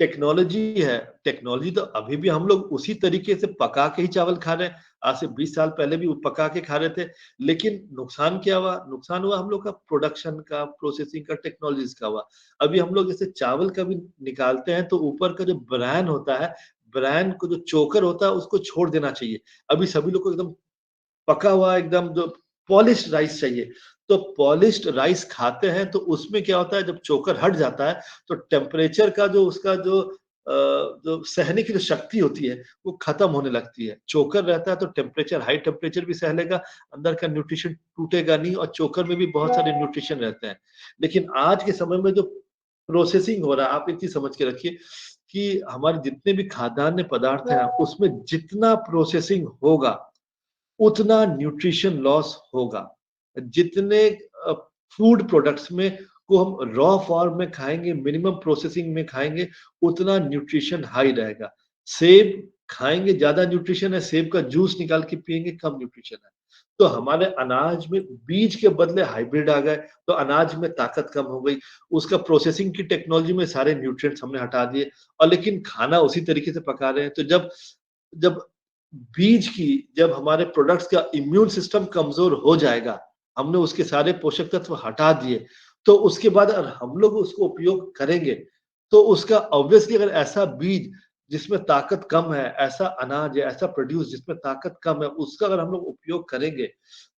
टेक्नोलॉजी है, टेक्नोलॉजी तो अभी भी हम लोग उसी तरीके से पका के ही चावल खा रहे हैं। आज से 20 साल पहले भी वो पका के खा रहे थे। लेकिन नुकसान क्या हुआ? नुकसान हुआ हम लोग का प्रोडक्शन का, प्रोसेसिंग का, टेक्नोलॉजीज़ का हुआ। अभी हम लोग जैसे चावल का भी निकालते हैं तो ऊपर का जो ब्रैन होता है, ब्रैन को जो चोकर होता है उसको छोड़ देना चाहिए। अभी सभी लोग को एकदम पका हुआ एकदम जो पॉलिश्ड राइस चाहिए। तो पॉलिश्ड राइस खाते हैं तो उसमें क्या होता है, जब चोकर हट जाता है तो टेम्परेचर का जो उसका जो सहने की जो शक्ति होती है वो खत्म होने लगती है। चोकर रहता है तो टेम्परेचर, हाई टेम्परेचर भी सह लेगा, अंदर का न्यूट्रिशन टूटेगा नहीं और चोकर में भी बहुत सारे न्यूट्रिशन रहते हैं। लेकिन आज के समय में जो प्रोसेसिंग हो रहा है, आप एक चीज़ समझ के रखिए कि हमारे जितने भी खाद्यान्न पदार्थ हैं उसमें जितना प्रोसेसिंग होगा उतना न्यूट्रिशन लॉस होगा। जितने फूड प्रोडक्ट्स में को हम रॉ फॉर्म में खाएँगे, मिनिमम प्रोसेसिंग में खाएँगे, उतना न्यूट्रिशन हाई रहेगा। सेब खाएँगे, ज़्यादा न्यूट्रिशन है, सेब का जूस निकाल के पिएँगे, कम न्यूट्रिशन है। तो हमारे अनाज में बीज के बदले हाइब्रिड आ गए, तो अनाज में ताकत कम हो गई। उसका प्रोसेसिंग की टेक्नोलॉजी में सारे न्यूट्रिएंट्स हमने हटा दिए और लेकिन खाना उसी तरीके से पका रहे हैं। तो जब जब जब हमारे प्रोडक्ट्स का इम्यून सिस्टम कमजोर हो जाएगा, हमने उसके सारे पोषक तत्व हटा दिए, तो उसके बाद अगर हम लोग उसको उपयोग करेंगे, तो उसका ऑब्वियसली अगर ऐसा बीज जिसमें ताकत कम है, ऐसा अनाज है, ऐसा प्रोड्यूस जिसमें ताकत कम है, उसका अगर हम लोग उपयोग करेंगे,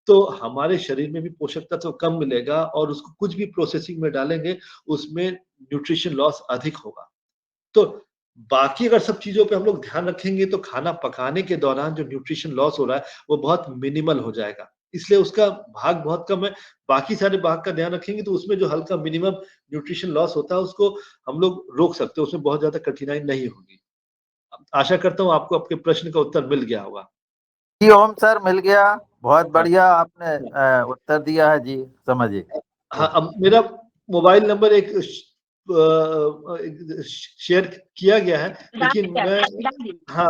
तो हमारे शरीर में भी पोषक तत्व कम मिलेगा और उसको कुछ भी प्रोसेसिंग में डालेंगे, उसमें न्यूट्रिशन लॉस अधिक होगा। तो बाकी अगर सब चीज़ों पे हम लोग ध्यान रखेंगे तो खाना पकाने के दौरान जो न्यूट्रिशन लॉस हो रहा है, वो बहुत मिनिमल हो जाएगा। इसलिए उसका भाग बहुत कम है। बाकी सारे भाग का ध्यान रखेंगे तो उसमें जो हल्का मिनिमम न्यूट्रिशन लॉस होता है उसको हम लोग रोक सकते हैं, उसमें बहुत ज़्यादा कठिनाई नहीं होगी। आशा करता हूँ आपको आपके प्रश्न का उत्तर मिल गया होगा। जी ओम सर, मिल गया। बहुत बढ़िया आपने उत्तर दिया है जी, समझिए। हाँ, अब मेरा मोबाइल नंबर शेयर किया गया है, लेकिन मैं हाँ।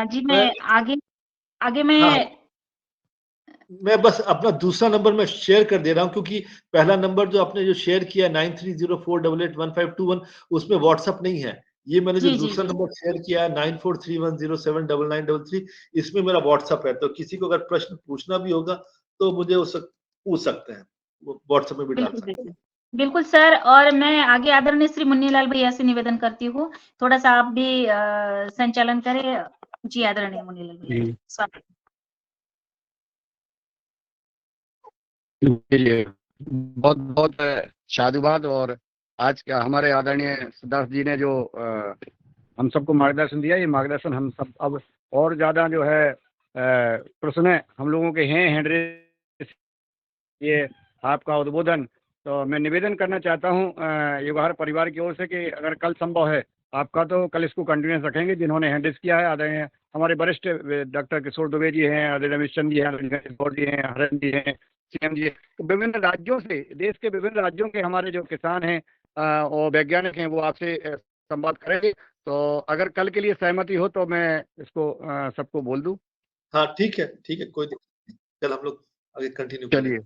जी मैं आगे मैं हाँ, मैं बस अपना दूसरा नंबर मैं शेयर कर दे रहा हूँ क्योंकि पहला नंबर जो आपने जो शेयर किया 9304881521 उसमें व्हाट्सएप नहीं है। ये मैंने जो जी, जी, दूसरा जी। नंबर शेयर किया है 9431079933 इसमें मेरा व्हाट्सएप है। तो किसी को अगर प्रश्न पूछना भी होगा तो मुझे उस पूछ सकते हैं। वो व्हाट्सएप में भी डाल बिल्कुल, सकते हैं। बिल्कुल। बिल्कुल सर, और मैं आगे आदरणीय श्री मुन्नीलाल भैया से निवेदन करती हूँ, थोड़ा-सा आप भी संचालन करें। जी, आदरणीय मुन्नीलाल भैया, जी। स्वागत। चलिए, बहुत बहुत साधुवाद। और आज का हमारे आदरणीय सिद्धार्थ जी ने जो हम सबको मार्गदर्शन दिया, ये मार्गदर्शन हम सब अब और ज़्यादा जो है प्रश्न हम लोगों के हैं हैंड्रेस, ये आपका उद्बोधन। तो मैं निवेदन करना चाहता हूँ युगाहार परिवार की ओर से कि अगर कल संभव है आपका तो कल इसको कंटिन्यूस रखेंगे। जिन्होंने हैंडल्स किया है आदरणीय हमारे वरिष्ठ डॉक्टर किशोर दुबे जी हैं, आदरणीय रमेश चंद जी हैं, आदरणीय गौर जी हैं, हरन जी हैं, सीएम जी हैं। तो विभिन्न राज्यों से, देश के विभिन्न राज्यों के हमारे जो किसान हैं और वैज्ञानिक हैं वो आपसे संवाद करेंगे। तो अगर कल के लिए सहमति हो तो मैं इसको सबको बोल दूं। हाँ, ठीक है, कोई दिक्कत नहीं। कल हम लोग आगे कंटिन्यू करेंगे। चलिए,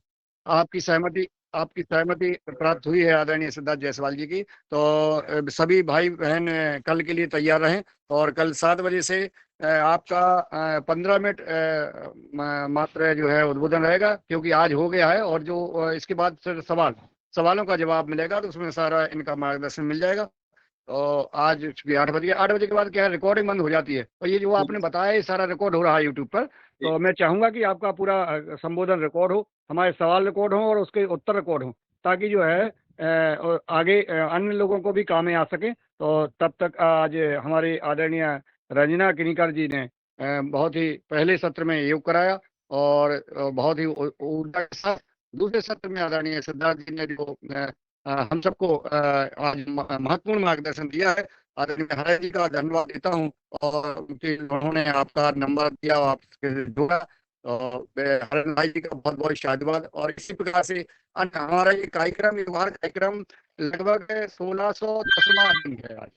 आपकी सहमति आपकी सहमति प्राप्त हुई है आदरणीय सिद्धार्थ जायसवाल जी की, तो सभी भाई बहन कल के लिए तैयार रहें। और कल 7 बजे से आपका 15 मिनट मात्र जो है उद्बोधन रहेगा, क्योंकि आज हो गया है। और जो इसके बाद फिर सवालों का जवाब मिलेगा, तो उसमें सारा इनका मार्गदर्शन मिल जाएगा। तो आज भी 8 बजे, 8 बजे के बाद क्या है, रिकॉर्डिंग बंद हो जाती है। और ये जो आपने बताया ये सारा रिकॉर्ड हो रहा है यूट्यूब पर। तो मैं चाहूंगा कि आपका पूरा संबोधन रिकॉर्ड हो, हमारे सवाल रिकॉर्ड हो और उसके उत्तर रिकॉर्ड हो, ताकि जो है और आगे अन्य लोगों को भी काम में आ सके। तो तब तक आज हमारे आदरणीय रंजना किनीकर जी ने बहुत ही पहले सत्र में योग कराया और बहुत ही ऊर्जा के साथ दूसरे सत्र में आदरणीय सिद्धार्थ जी ने जो हम सबको आज महत्वपूर्ण मार्गदर्शन दिया है। आदरणीय हरे जी का धन्यवाद देता हूँ, और उन्होंने आपका नंबर दिया, आपसे जोड़ा। तो हरन भाई जी का बहुत बहुत शादबाद। और इसी प्रकार से हमारा ये कार्यक्रम, व्यवहार कार्यक्रम लगभग 1610वां दिन है आज,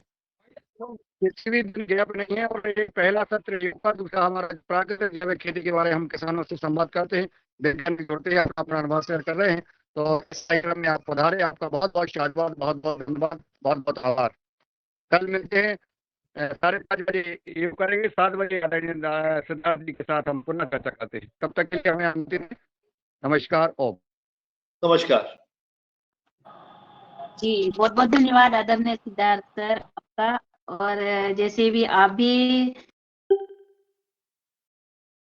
तो किसी भी दिन गैप नहीं है। और एक पहला सत्र योग का, दूसरा हमारा प्राकृतिक जैविक खेती के बारे में हम किसानों से संवाद करते हैं, वैज्ञानिक जोड़ते हैं, अपना अनुभव शेयर कर रहे हैं। तो इस कार्यक्रम में आप पधारे, आपका बहुत बहुत शादबाद, बहुत बहुत धन्यवाद, बहुत बहुत आभार। कल मिलते हैं 5:30 बजे योग करेंगे, 7 बजे आदरणीय सिद्धार्थ जी के साथ हम पुनः चर्चा करते हैं। तब तक के लिए हमें अनुमति दें। नमस्कार। ओम नमस्कार जी, बहुत बहुत धन्यवाद आदरणीय सिद्धार्थ सर आपका। और जैसे भी आप भी